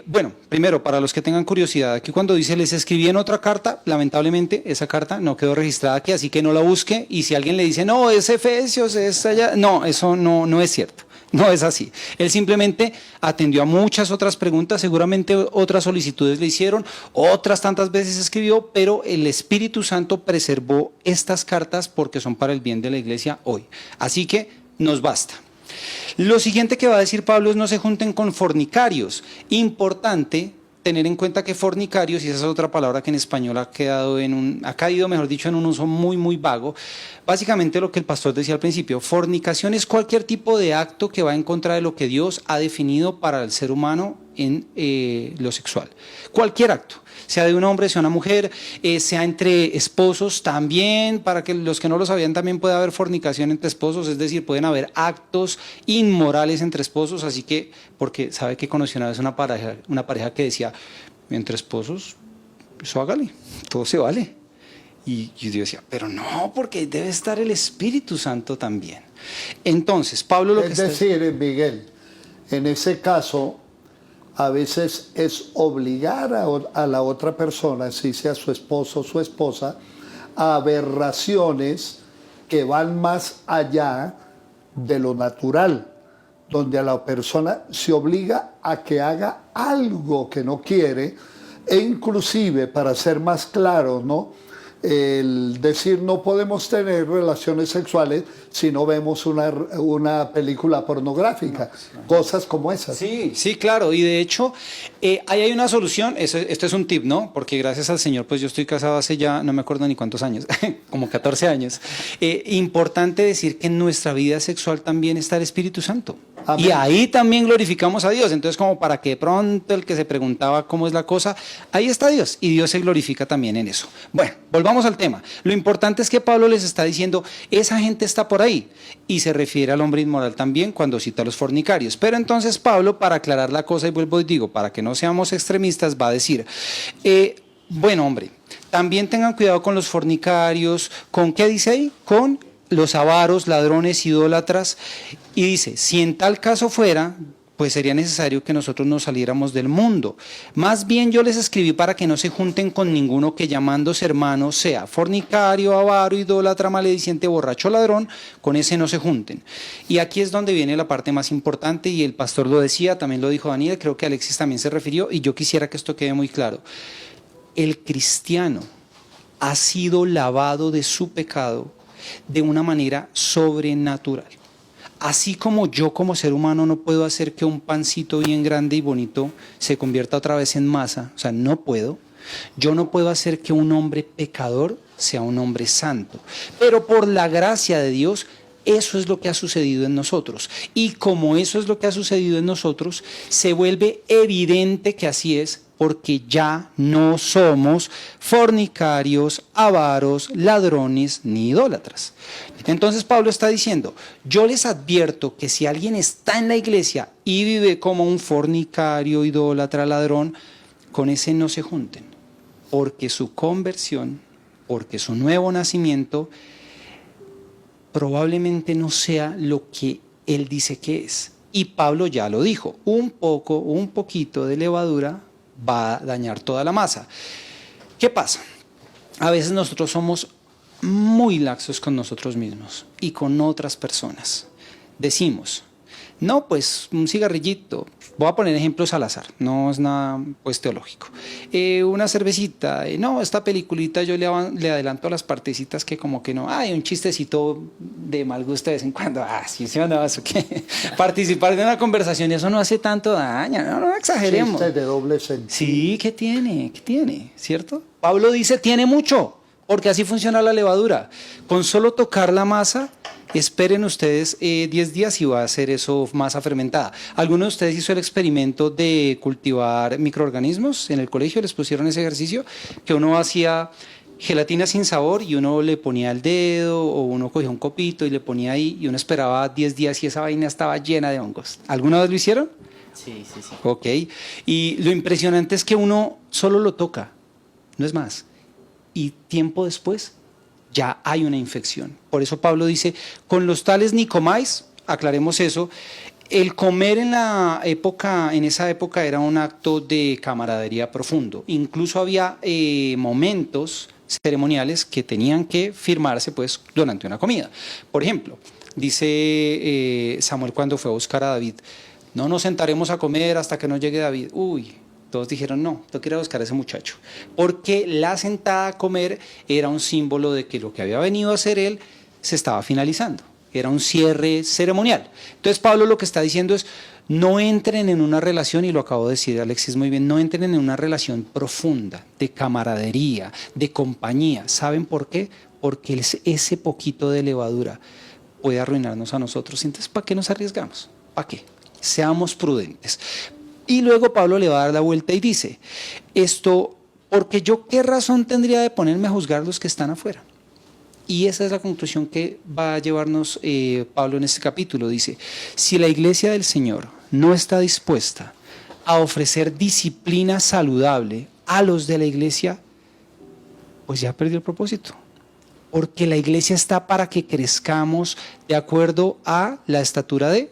bueno, primero, para los que tengan curiosidad, aquí cuando dice les escribí en otra carta, lamentablemente esa carta no quedó registrada aquí, así que no la busque, y si alguien le dice, no, es Efesios, es allá, no, eso no es cierto. No es así. Él simplemente atendió a muchas otras preguntas, seguramente otras solicitudes le hicieron, otras tantas veces escribió, pero el Espíritu Santo preservó estas cartas porque son para el bien de la iglesia hoy. Así que nos basta. Lo siguiente que va a decir Pablo es no se junten con fornicarios. Importante tener en cuenta que fornicarios, y esa es otra palabra que en español ha caído, mejor dicho, en un uso muy vago. Básicamente lo que el pastor decía al principio, fornicación es cualquier tipo de acto que va en contra de lo que Dios ha definido para el ser humano en lo sexual. Cualquier acto, sea de un hombre, sea una mujer, sea entre esposos también, para que los que no lo sabían también puede haber fornicación entre esposos, es decir, pueden haber actos inmorales entre esposos, así que, porque sabe que conocí una vez una pareja que decía, entre esposos, eso hágale, todo se vale. Y yo decía, pero no, porque debe estar el Espíritu Santo también. Entonces, Pablo Es decir, Miguel, en ese caso, a veces es obligar a la otra persona, si sea su esposo o su esposa, a aberraciones que van más allá de lo natural, donde a la persona se obliga a que haga algo que no quiere, e inclusive, para ser más claros, ¿no?, el decir no podemos tener relaciones sexuales si no vemos una película pornográfica, cosas como esas. Sí, claro, y de hecho ahí hay una solución, esto es un tip, ¿no? Porque gracias al Señor, pues yo estoy casado hace ya, no me acuerdo ni cuántos años, como 14 años. Importante decir que en nuestra vida sexual también está el Espíritu Santo. Amén. Y ahí también glorificamos a Dios. Entonces, como para que de pronto el que se preguntaba cómo es la cosa, ahí está Dios y Dios se glorifica también en eso. Bueno, volvamos al tema. Lo importante es que Pablo les está diciendo, esa gente está por ahí, y se refiere al hombre inmoral también cuando cita a los fornicarios. Pero entonces Pablo, para aclarar la cosa, y vuelvo y digo, para que no seamos extremistas, va a decir, bueno, hombre, también tengan cuidado con los fornicarios, ¿con qué dice ahí? Con los avaros, ladrones, idólatras, y dice, si en tal caso fuera, pues sería necesario que nosotros nos saliéramos del mundo. Más bien yo les escribí para que no se junten con ninguno que llamándose hermano sea fornicario, avaro, idólatra, malediciente, borracho, ladrón, con ese no se junten. Y aquí es donde viene la parte más importante, y el pastor lo decía, también lo dijo Daniel, creo que Alexis también se refirió, y yo quisiera que esto quede muy claro. El cristiano ha sido lavado de su pecado de una manera sobrenatural. Así como yo como ser humano no puedo hacer que un pancito bien grande y bonito se convierta otra vez en masa, o sea, no puedo. Yo no puedo hacer que un hombre pecador sea un hombre santo, pero por la gracia de Dios, eso es lo que ha sucedido en nosotros. Y como eso es lo que ha sucedido en nosotros, se vuelve evidente que así es, porque ya no somos fornicarios, avaros, ladrones ni idólatras. Entonces Pablo está diciendo, yo les advierto que si alguien está en la iglesia y vive como un fornicario, idólatra, ladrón, con ese no se junten, porque su conversión, porque su nuevo nacimiento probablemente no sea lo que él dice que es. Y Pablo ya lo dijo, un poquito de levadura va a dañar toda la masa. ¿Qué pasa? A veces nosotros somos muy laxos con nosotros mismos y con otras personas. Decimos, no, pues un cigarrillito, voy a poner ejemplos al azar, no es nada pues teológico. Una cervecita, no, esta peliculita yo le adelanto a las partecitas que como que no, hay un chistecito de mal gusto de vez en cuando, sí se andaba eso que participar de una conversación, eso no hace tanto daño, no exageremos. Chiste de doble sentido. Sí, ¿qué tiene? ¿Cierto? Pablo dice, tiene mucho, porque así funciona la levadura. Con solo tocar la masa, esperen ustedes 10 días y va a ser eso masa fermentada. ¿Alguno de ustedes hizo el experimento de cultivar microorganismos? En el colegio les pusieron ese ejercicio que uno hacía gelatina sin sabor y uno le ponía el dedo o uno cogía un copito y le ponía ahí y uno esperaba 10 días y esa vaina estaba llena de hongos. ¿Alguna vez lo hicieron? Sí, sí, sí. Ok. Y lo impresionante es que uno solo lo toca, no es más. Y tiempo después ya hay una infección. Por eso Pablo dice, con los tales ni comáis, aclaremos eso. El comer en esa época era un acto de camaradería profundo. Incluso había momentos ceremoniales que tenían que firmarse pues durante una comida. Por ejemplo, dice Samuel cuando fue a buscar a David, no nos sentaremos a comer hasta que no llegue David. Uy, todos dijeron no, tengo que ir a buscar a ese muchacho. Porque la sentada a comer era un símbolo de que lo que había venido a hacer él se estaba finalizando. Era un cierre ceremonial. Entonces Pablo lo que está diciendo es, no entren en una relación, y lo acabo de decir Alexis muy bien, no entren en una relación profunda, de camaradería, de compañía. ¿Saben por qué? Porque ese poquito de levadura puede arruinarnos a nosotros. Entonces, ¿para qué nos arriesgamos? ¿Para qué? Seamos prudentes. Y luego Pablo le va a dar la vuelta y dice, porque yo qué razón tendría de ponerme a juzgar a los que están afuera. Y esa es la conclusión que va a llevarnos Pablo en este capítulo. Dice, si la iglesia del Señor no está dispuesta a ofrecer disciplina saludable a los de la iglesia, pues ya perdió el propósito. Porque la iglesia está para que crezcamos de acuerdo a la estatura de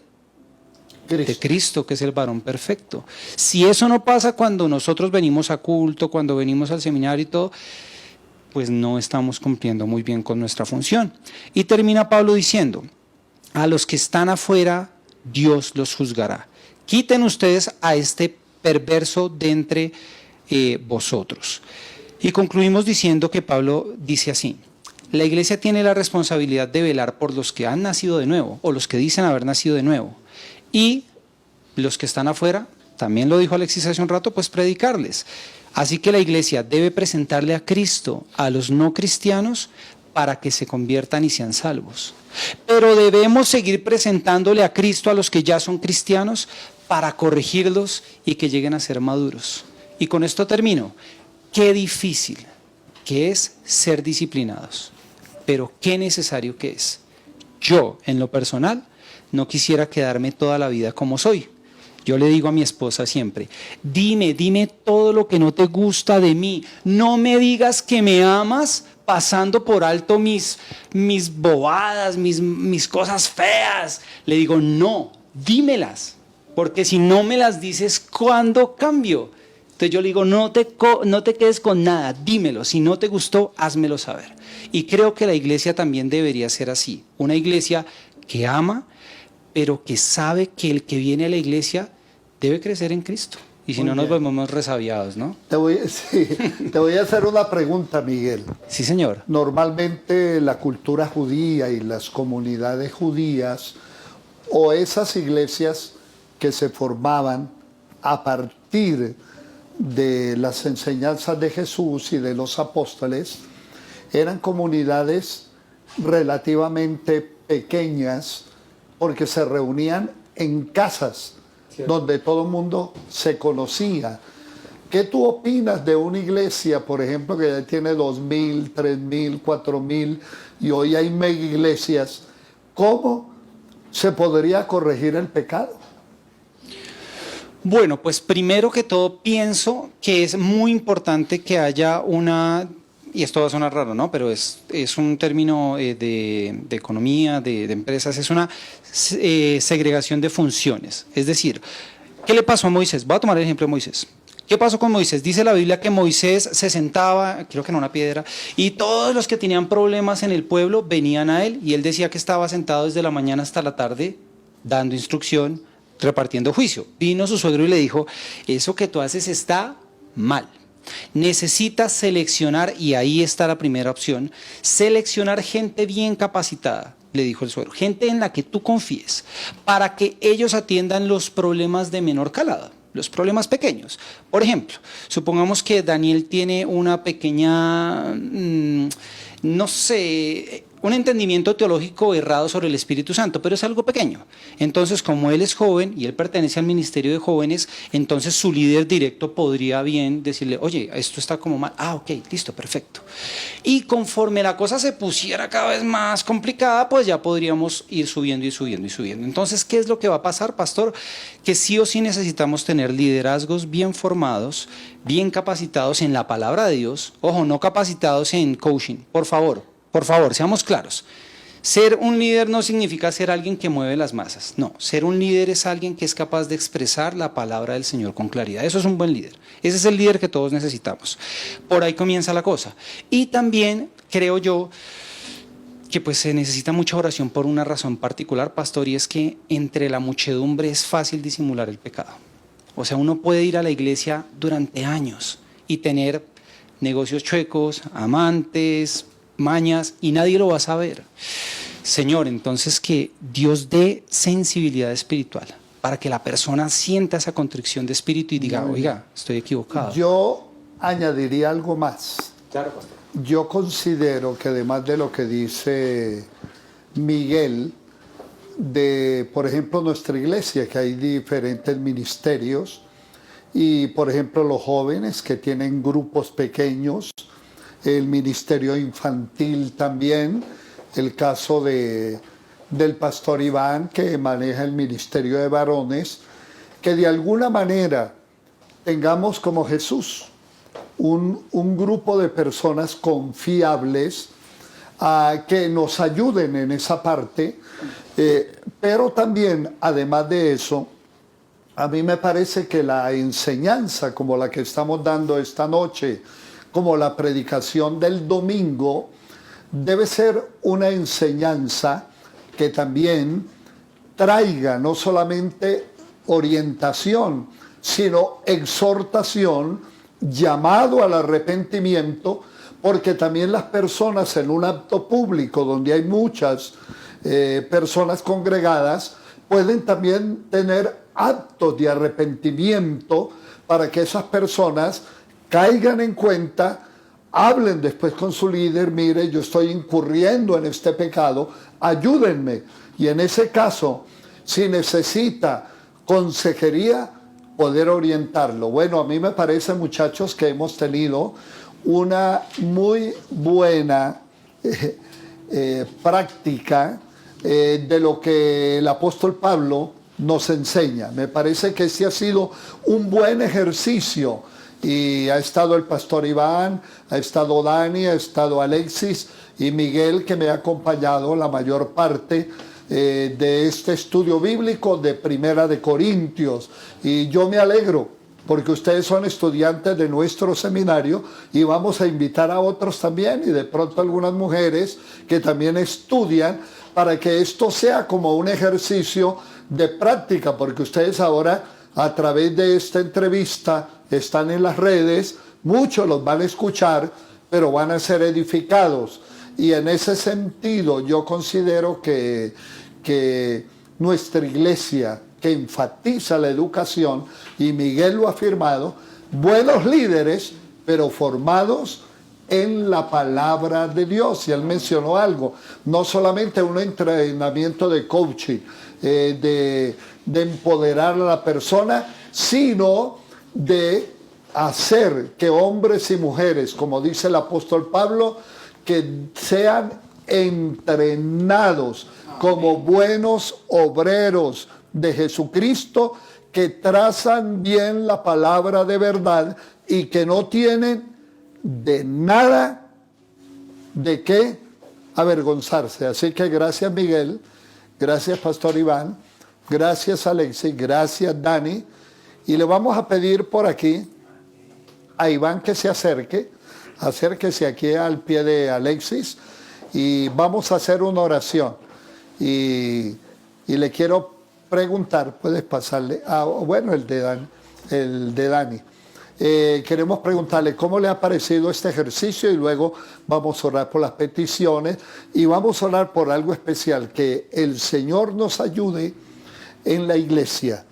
Cristo, que es el varón perfecto. Si eso no pasa cuando nosotros venimos a culto, cuando venimos al seminario y todo, pues no estamos cumpliendo muy bien con nuestra función. Y termina Pablo diciendo, a los que están afuera, Dios los juzgará. Quiten ustedes a este perverso de entre vosotros. Y concluimos diciendo que Pablo dice así, la iglesia tiene la responsabilidad de velar por los que han nacido de nuevo, o los que dicen haber nacido de nuevo. Y los que están afuera, también lo dijo Alexis hace un rato, pues predicarles. Así que la iglesia debe presentarle a Cristo a los no cristianos para que se conviertan y sean salvos. Pero debemos seguir presentándole a Cristo a los que ya son cristianos para corregirlos y que lleguen a ser maduros. Y con esto termino. Qué difícil que es ser disciplinados, pero qué necesario que es. Yo, en lo personal, no quisiera quedarme toda la vida como soy. Yo le digo a mi esposa siempre, dime todo lo que no te gusta de mí. No me digas que me amas pasando por alto mis bobadas, mis cosas feas. Le digo, no, dímelas, porque si no me las dices, ¿cuándo cambio? Entonces yo le digo, no te quedes con nada, dímelo. Si no te gustó, házmelo saber. Y creo que la iglesia también debería ser así. Una iglesia que ama, pero que sabe que el que viene a la iglesia debe crecer en Cristo. Y si no, nos volvemos resabiados, ¿no? Te voy a hacer una pregunta, Miguel. Sí, señor. Normalmente la cultura judía y las comunidades judías, o esas iglesias que se formaban a partir de las enseñanzas de Jesús y de los apóstoles, eran comunidades relativamente pequeñas, porque se reunían en casas, ¿cierto?, donde todo el mundo se conocía. ¿Qué tú opinas de una iglesia, por ejemplo, que ya tiene 2.000, 3.000, 4.000 y hoy hay mega iglesias? ¿Cómo se podría corregir el pecado? Bueno, pues primero que todo pienso que es muy importante que haya una... Y esto va a sonar raro, ¿no? Pero es un término de economía, de empresas, es una segregación de funciones. Es decir, ¿qué le pasó a Moisés? Voy a tomar el ejemplo de Moisés. ¿Qué pasó con Moisés? Dice la Biblia que Moisés se sentaba, creo que en una piedra, y todos los que tenían problemas en el pueblo venían a él, y él decía que estaba sentado desde la mañana hasta la tarde, dando instrucción, repartiendo juicio. Vino su suegro y le dijo, eso que tú haces está mal. Necesitas seleccionar, y ahí está la primera opción, seleccionar gente bien capacitada, le dijo el suegro, gente en la que tú confíes, para que ellos atiendan los problemas de menor calado, los problemas pequeños. Por ejemplo, supongamos que Daniel tiene una pequeña, no sé, un entendimiento teológico errado sobre el Espíritu Santo, pero es algo pequeño. Entonces, como él es joven y él pertenece al ministerio de jóvenes, entonces su líder directo podría bien decirle, oye, esto está como mal. Ah, ok, listo, perfecto. Y conforme la cosa se pusiera cada vez más complicada, pues ya podríamos ir subiendo y subiendo y subiendo. Entonces, ¿qué es lo que va a pasar, pastor? Que sí o sí necesitamos tener liderazgos bien formados, bien capacitados en la palabra de Dios. Ojo, no capacitados en coaching, por favor, seamos claros. Ser un líder no significa ser alguien que mueve las masas. No, ser un líder es alguien que es capaz de expresar la palabra del Señor con claridad. Eso es un buen líder. Ese es el líder que todos necesitamos. Por ahí comienza la cosa. Y también creo yo que pues se necesita mucha oración por una razón particular, pastor, y es que entre la muchedumbre es fácil disimular el pecado. O sea, uno puede ir a la iglesia durante años y tener negocios chuecos, amantes, mañas, y nadie lo va a saber. Señor, entonces que Dios dé sensibilidad espiritual para que la persona sienta esa contrición de espíritu y diga, oiga, estoy equivocado. Yo añadiría algo más. Claro, pastor. Yo considero que además de lo que dice Miguel, de, por ejemplo, nuestra iglesia, que hay diferentes ministerios, y por ejemplo los jóvenes que tienen grupos pequeños, el ministerio infantil también, el caso del pastor Iván, que maneja el ministerio de varones, que de alguna manera tengamos como Jesús un grupo de personas confiables que nos ayuden en esa parte, pero también, además de eso, a mí me parece que la enseñanza como la que estamos dando esta noche, como la predicación del domingo, debe ser una enseñanza que también traiga no solamente orientación, sino exhortación, llamado al arrepentimiento, porque también las personas en un acto público donde hay muchas personas congregadas pueden también tener actos de arrepentimiento para que esas personas caigan en cuenta, hablen después con su líder, mire, yo estoy incurriendo en este pecado, ayúdenme. Y en ese caso, si necesita consejería, poder orientarlo. Bueno, a mí me parece, muchachos, que hemos tenido una muy buena práctica de lo que el apóstol Pablo nos enseña. Me parece que este ha sido un buen ejercicio. Y ha estado el pastor Iván, ha estado Dani, ha estado Alexis y Miguel, que me ha acompañado la mayor parte de este estudio bíblico de Primera de Corintios. Y yo me alegro porque ustedes son estudiantes de nuestro seminario y vamos a invitar a otros también y de pronto algunas mujeres que también estudian para que esto sea como un ejercicio de práctica, porque ustedes ahora a través de esta entrevista están en las redes, muchos los van a escuchar, pero van a ser edificados. Y en ese sentido yo considero que nuestra iglesia, que enfatiza la educación, y Miguel lo ha afirmado, buenos líderes, pero formados en la palabra de Dios. Y él mencionó algo, no solamente un entrenamiento de coaching, de empoderar a la persona, sino de hacer que hombres y mujeres, como dice el apóstol Pablo, que sean entrenados como buenos obreros de Jesucristo, que trazan bien la palabra de verdad y que no tienen de nada de qué avergonzarse. Así que gracias, Miguel, gracias, pastor Iván, gracias, Alexis, gracias, Dani, y le vamos a pedir por aquí a Iván que se acérquese aquí al pie de Alexis, y vamos a hacer una oración. Y le quiero preguntar, puedes pasarle, bueno, el de Dani. Queremos preguntarle cómo le ha parecido este ejercicio, y luego vamos a orar por las peticiones y vamos a orar por algo especial, que el Señor nos ayude en la iglesia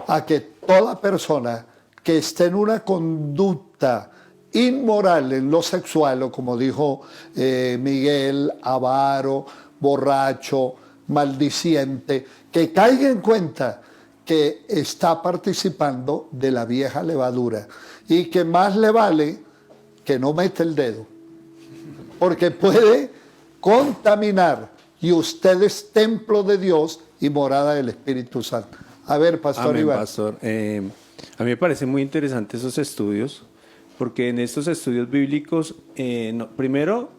a que toda persona que esté en una conducta inmoral en lo sexual, o como dijo Miguel, avaro, borracho, maldiciente, que caiga en cuenta que está participando de la vieja levadura y que más le vale que no mete el dedo, porque puede contaminar, y usted es templo de Dios y morada del Espíritu Santo. A ver, Pastor Amén, Iván. pastor. A mí me parecen muy interesantes esos estudios, porque en estos estudios bíblicos, primero,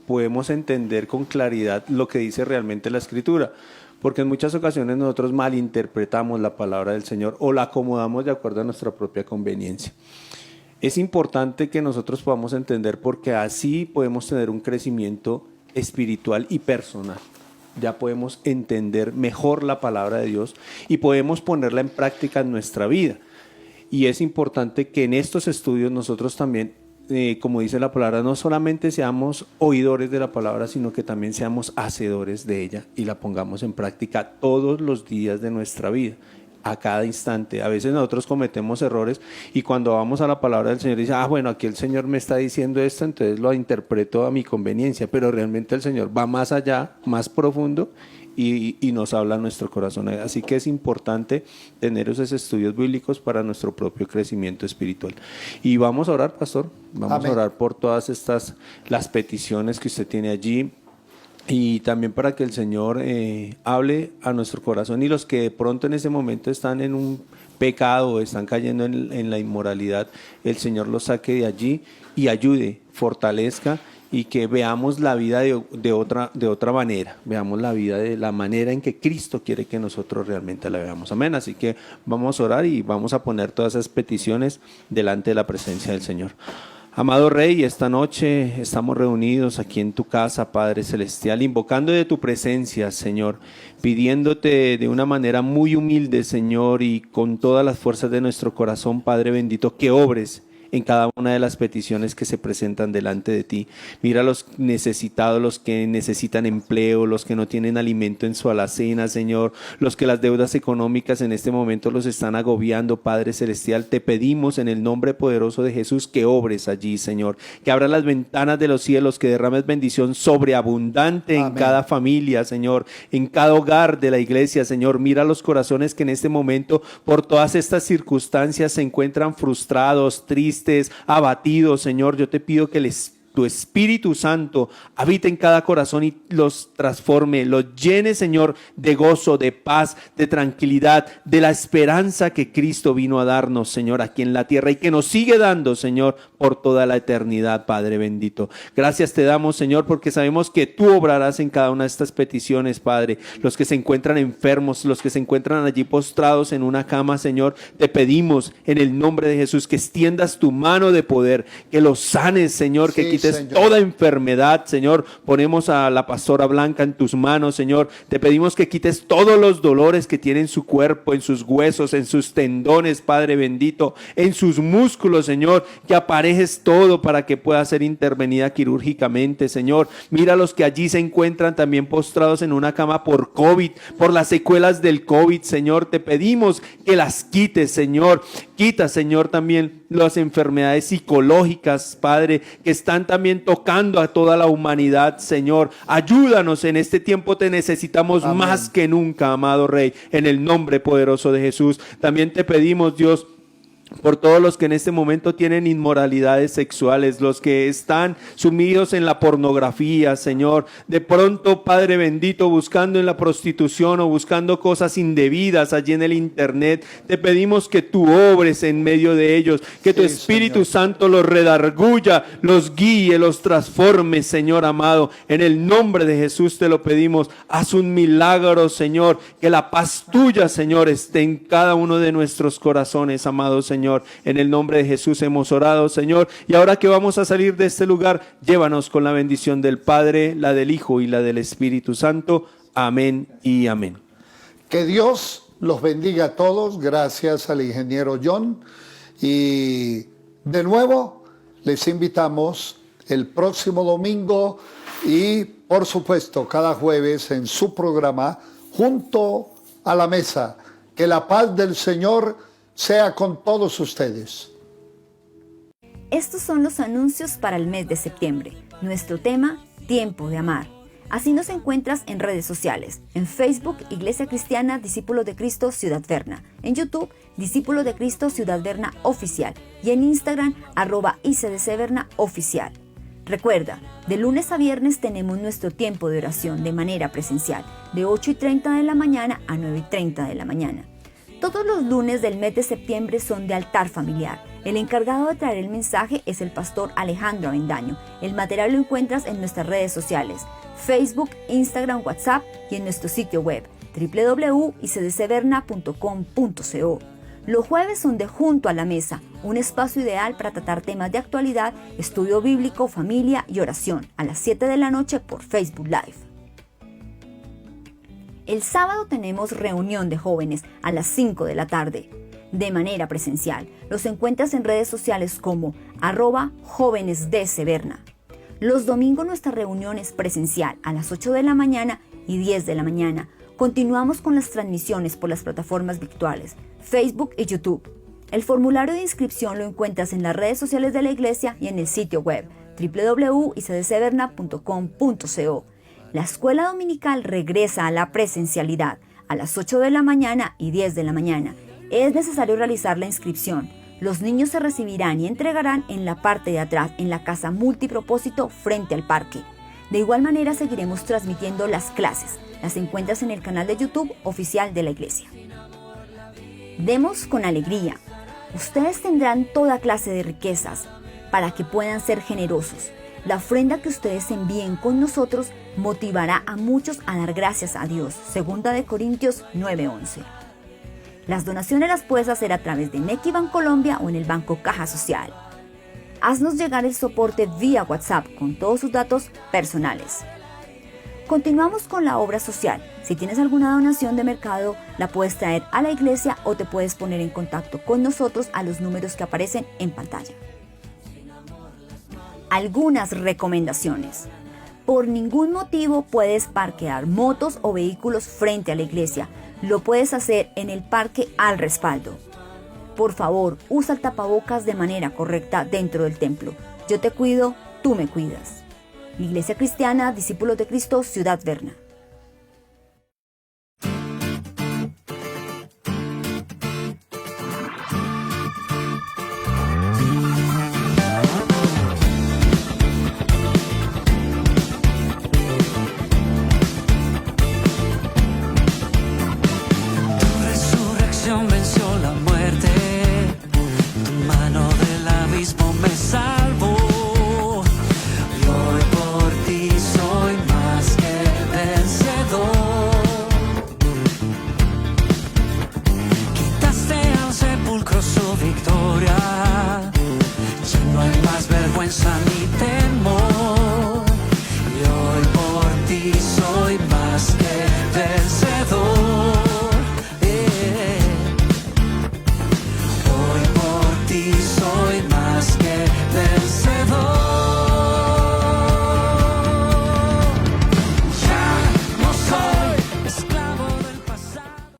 podemos entender con claridad lo que dice realmente la Escritura, porque en muchas ocasiones nosotros malinterpretamos la palabra del Señor o la acomodamos de acuerdo a nuestra propia conveniencia. Es importante que nosotros podamos entender, porque así podemos tener un crecimiento espiritual y personal. Ya podemos entender mejor la palabra de Dios y podemos ponerla en práctica en nuestra vida. Y es importante que en estos estudios nosotros también, como dice la palabra, no solamente seamos oidores de la palabra, sino que también seamos hacedores de ella y la pongamos en práctica todos los días de nuestra vida, a cada instante. A veces nosotros cometemos errores y cuando vamos a la palabra del Señor dice, bueno, aquí el Señor me está diciendo esto, entonces lo interpreto a mi conveniencia, pero realmente el Señor va más allá, más profundo y nos habla a nuestro corazón. Así que es importante tener esos estudios bíblicos para nuestro propio crecimiento espiritual. Y vamos a orar, pastor, vamos Amén. a orar por todas las peticiones que usted tiene allí, y también para que el Señor hable a nuestro corazón, y los que de pronto en ese momento están en un pecado o están cayendo en la inmoralidad, el Señor los saque de allí y ayude, fortalezca, y que veamos la vida de otra manera, veamos la vida de la manera en que Cristo quiere que nosotros realmente la veamos. Amén. Así que vamos a orar y vamos a poner todas esas peticiones delante de la presencia del Señor. Amado Rey, esta noche estamos reunidos aquí en tu casa, Padre Celestial, invocando de tu presencia, Señor, pidiéndote de una manera muy humilde, Señor, y con todas las fuerzas de nuestro corazón, Padre bendito, que obres en cada una de las peticiones que se presentan delante de ti. Mira a los necesitados, los que necesitan empleo, los que no tienen alimento en su alacena, Señor, los que las deudas económicas en este momento los están agobiando, Padre Celestial. Te pedimos en el nombre poderoso de Jesús que obres allí, Señor, que abras las ventanas de los cielos, que derrames bendición sobreabundante en cada familia, Señor, en cada hogar de la iglesia, Señor. Mira los corazones que en este momento, por todas estas circunstancias, se encuentran frustrados, tristes, abatidos, Señor. Yo te pido que tu Espíritu Santo habite en cada corazón y los transforme, los llene, Señor, de gozo, de paz, de tranquilidad, de la esperanza que Cristo vino a darnos, Señor, aquí en la tierra, y que nos sigue dando, Señor, por toda la eternidad, Padre bendito. Gracias te damos, Señor, porque sabemos que tú obrarás en cada una de estas peticiones, Padre. Los que se encuentran enfermos, los que se encuentran allí postrados en una cama, Señor, te pedimos en el nombre de Jesús que extiendas tu mano de poder, que los sanes, Señor, que quites Señor, toda enfermedad, Señor. Ponemos a la pastora Blanca en tus manos, Señor. Te pedimos que quites todos los dolores que tiene en su cuerpo, en sus huesos, en sus tendones, Padre bendito, en sus músculos, Señor, que aparejes todo para que pueda ser intervenida quirúrgicamente, Señor. Mira a los que allí se encuentran también postrados en una cama por COVID, por las secuelas del COVID, Señor. Te pedimos que las quites, Señor. Quita, Señor, también las enfermedades psicológicas, Padre, que están también tocando a toda la humanidad, Señor. Ayúdanos, en este tiempo te necesitamos. Amén. Más que nunca, amado Rey, en el nombre poderoso de Jesús. También te pedimos, Dios, por todos los que en este momento tienen inmoralidades sexuales, los que están sumidos en la pornografía, Señor, de pronto, Padre bendito, buscando en la prostitución o buscando cosas indebidas allí en el internet, te pedimos que tú obres en medio de ellos, que tu Espíritu Santo los redarguya, los guíe, los transforme, Señor amado. En el nombre de Jesús te lo pedimos. Haz un milagro, Señor, que la paz tuya, Señor, esté en cada uno de nuestros corazones, amado Señor. En el nombre de Jesús hemos orado, Señor, y ahora que vamos a salir de este lugar, llévanos con la bendición del Padre, la del Hijo y la del Espíritu Santo. Amén y amén. Que Dios los bendiga a todos. Gracias al ingeniero John. Y de nuevo les invitamos el próximo domingo y por supuesto cada jueves en su programa Junto a la Mesa. Que la paz del Señor sea con todos ustedes. Estos son los anuncios para el mes de septiembre. Nuestro tema, Tiempo de Amar. Así nos encuentras en redes sociales. En Facebook, Iglesia Cristiana Discípulos de Cristo Ciudad Berna. En YouTube, Discípulos de Cristo Ciudad Berna Oficial. Y en Instagram, @ICDC Berna Oficial. Recuerda, de lunes a viernes tenemos nuestro tiempo de oración de manera presencial, de 8:30 de la mañana a 9:30 de la mañana. Todos los lunes del mes de septiembre son de altar familiar. El encargado de traer el mensaje es el pastor Alejandro Avendaño. El material lo encuentras en nuestras redes sociales, Facebook, Instagram, WhatsApp y en nuestro sitio web www.icdcberna.com.co. Los jueves son de Junto a la Mesa, un espacio ideal para tratar temas de actualidad, estudio bíblico, familia y oración, a las 7 de la noche por Facebook Live. El sábado tenemos reunión de jóvenes a las 5 de la tarde, de manera presencial. Los encuentras en redes sociales como @jóvenesdcberna. Los domingos nuestra reunión es presencial a las 8 de la mañana y 10 de la mañana. Continuamos con las transmisiones por las plataformas virtuales, Facebook y YouTube. El formulario de inscripción lo encuentras en las redes sociales de la iglesia y en el sitio web www.icdcberna.com.co. La escuela dominical regresa a la presencialidad a las 8 de la mañana y 10 de la mañana. Es necesario realizar la inscripción. Los niños se recibirán y entregarán en la parte de atrás, en la casa multipropósito frente al parque. De igual manera seguiremos transmitiendo las clases. Las encuentras en el canal de YouTube oficial de la iglesia. Demos con alegría. Ustedes tendrán toda clase de riquezas para que puedan ser generosos. La ofrenda que ustedes envíen con nosotros motivará a muchos a dar gracias a Dios. 2 Corintios 9:11. Las donaciones las puedes hacer a través de Nequi Bancolombia o en el Banco Caja Social. Haznos llegar el soporte vía WhatsApp con todos sus datos personales. Continuamos con la obra social. Si tienes alguna donación de mercado, la puedes traer a la iglesia o te puedes poner en contacto con nosotros a los números que aparecen en pantalla. Algunas recomendaciones. Por ningún motivo puedes parquear motos o vehículos frente a la iglesia. Lo puedes hacer en el parque al respaldo. Por favor, usa el tapabocas de manera correcta dentro del templo. Yo te cuido, tú me cuidas. Iglesia Cristiana Discípulos de Cristo Ciudad Berna. Venció la muerte, tu mano del abismo me salvó. Y hoy por ti soy más que vencedor. Quitaste al sepulcro su victoria, ya no hay más vergüenza ni temor.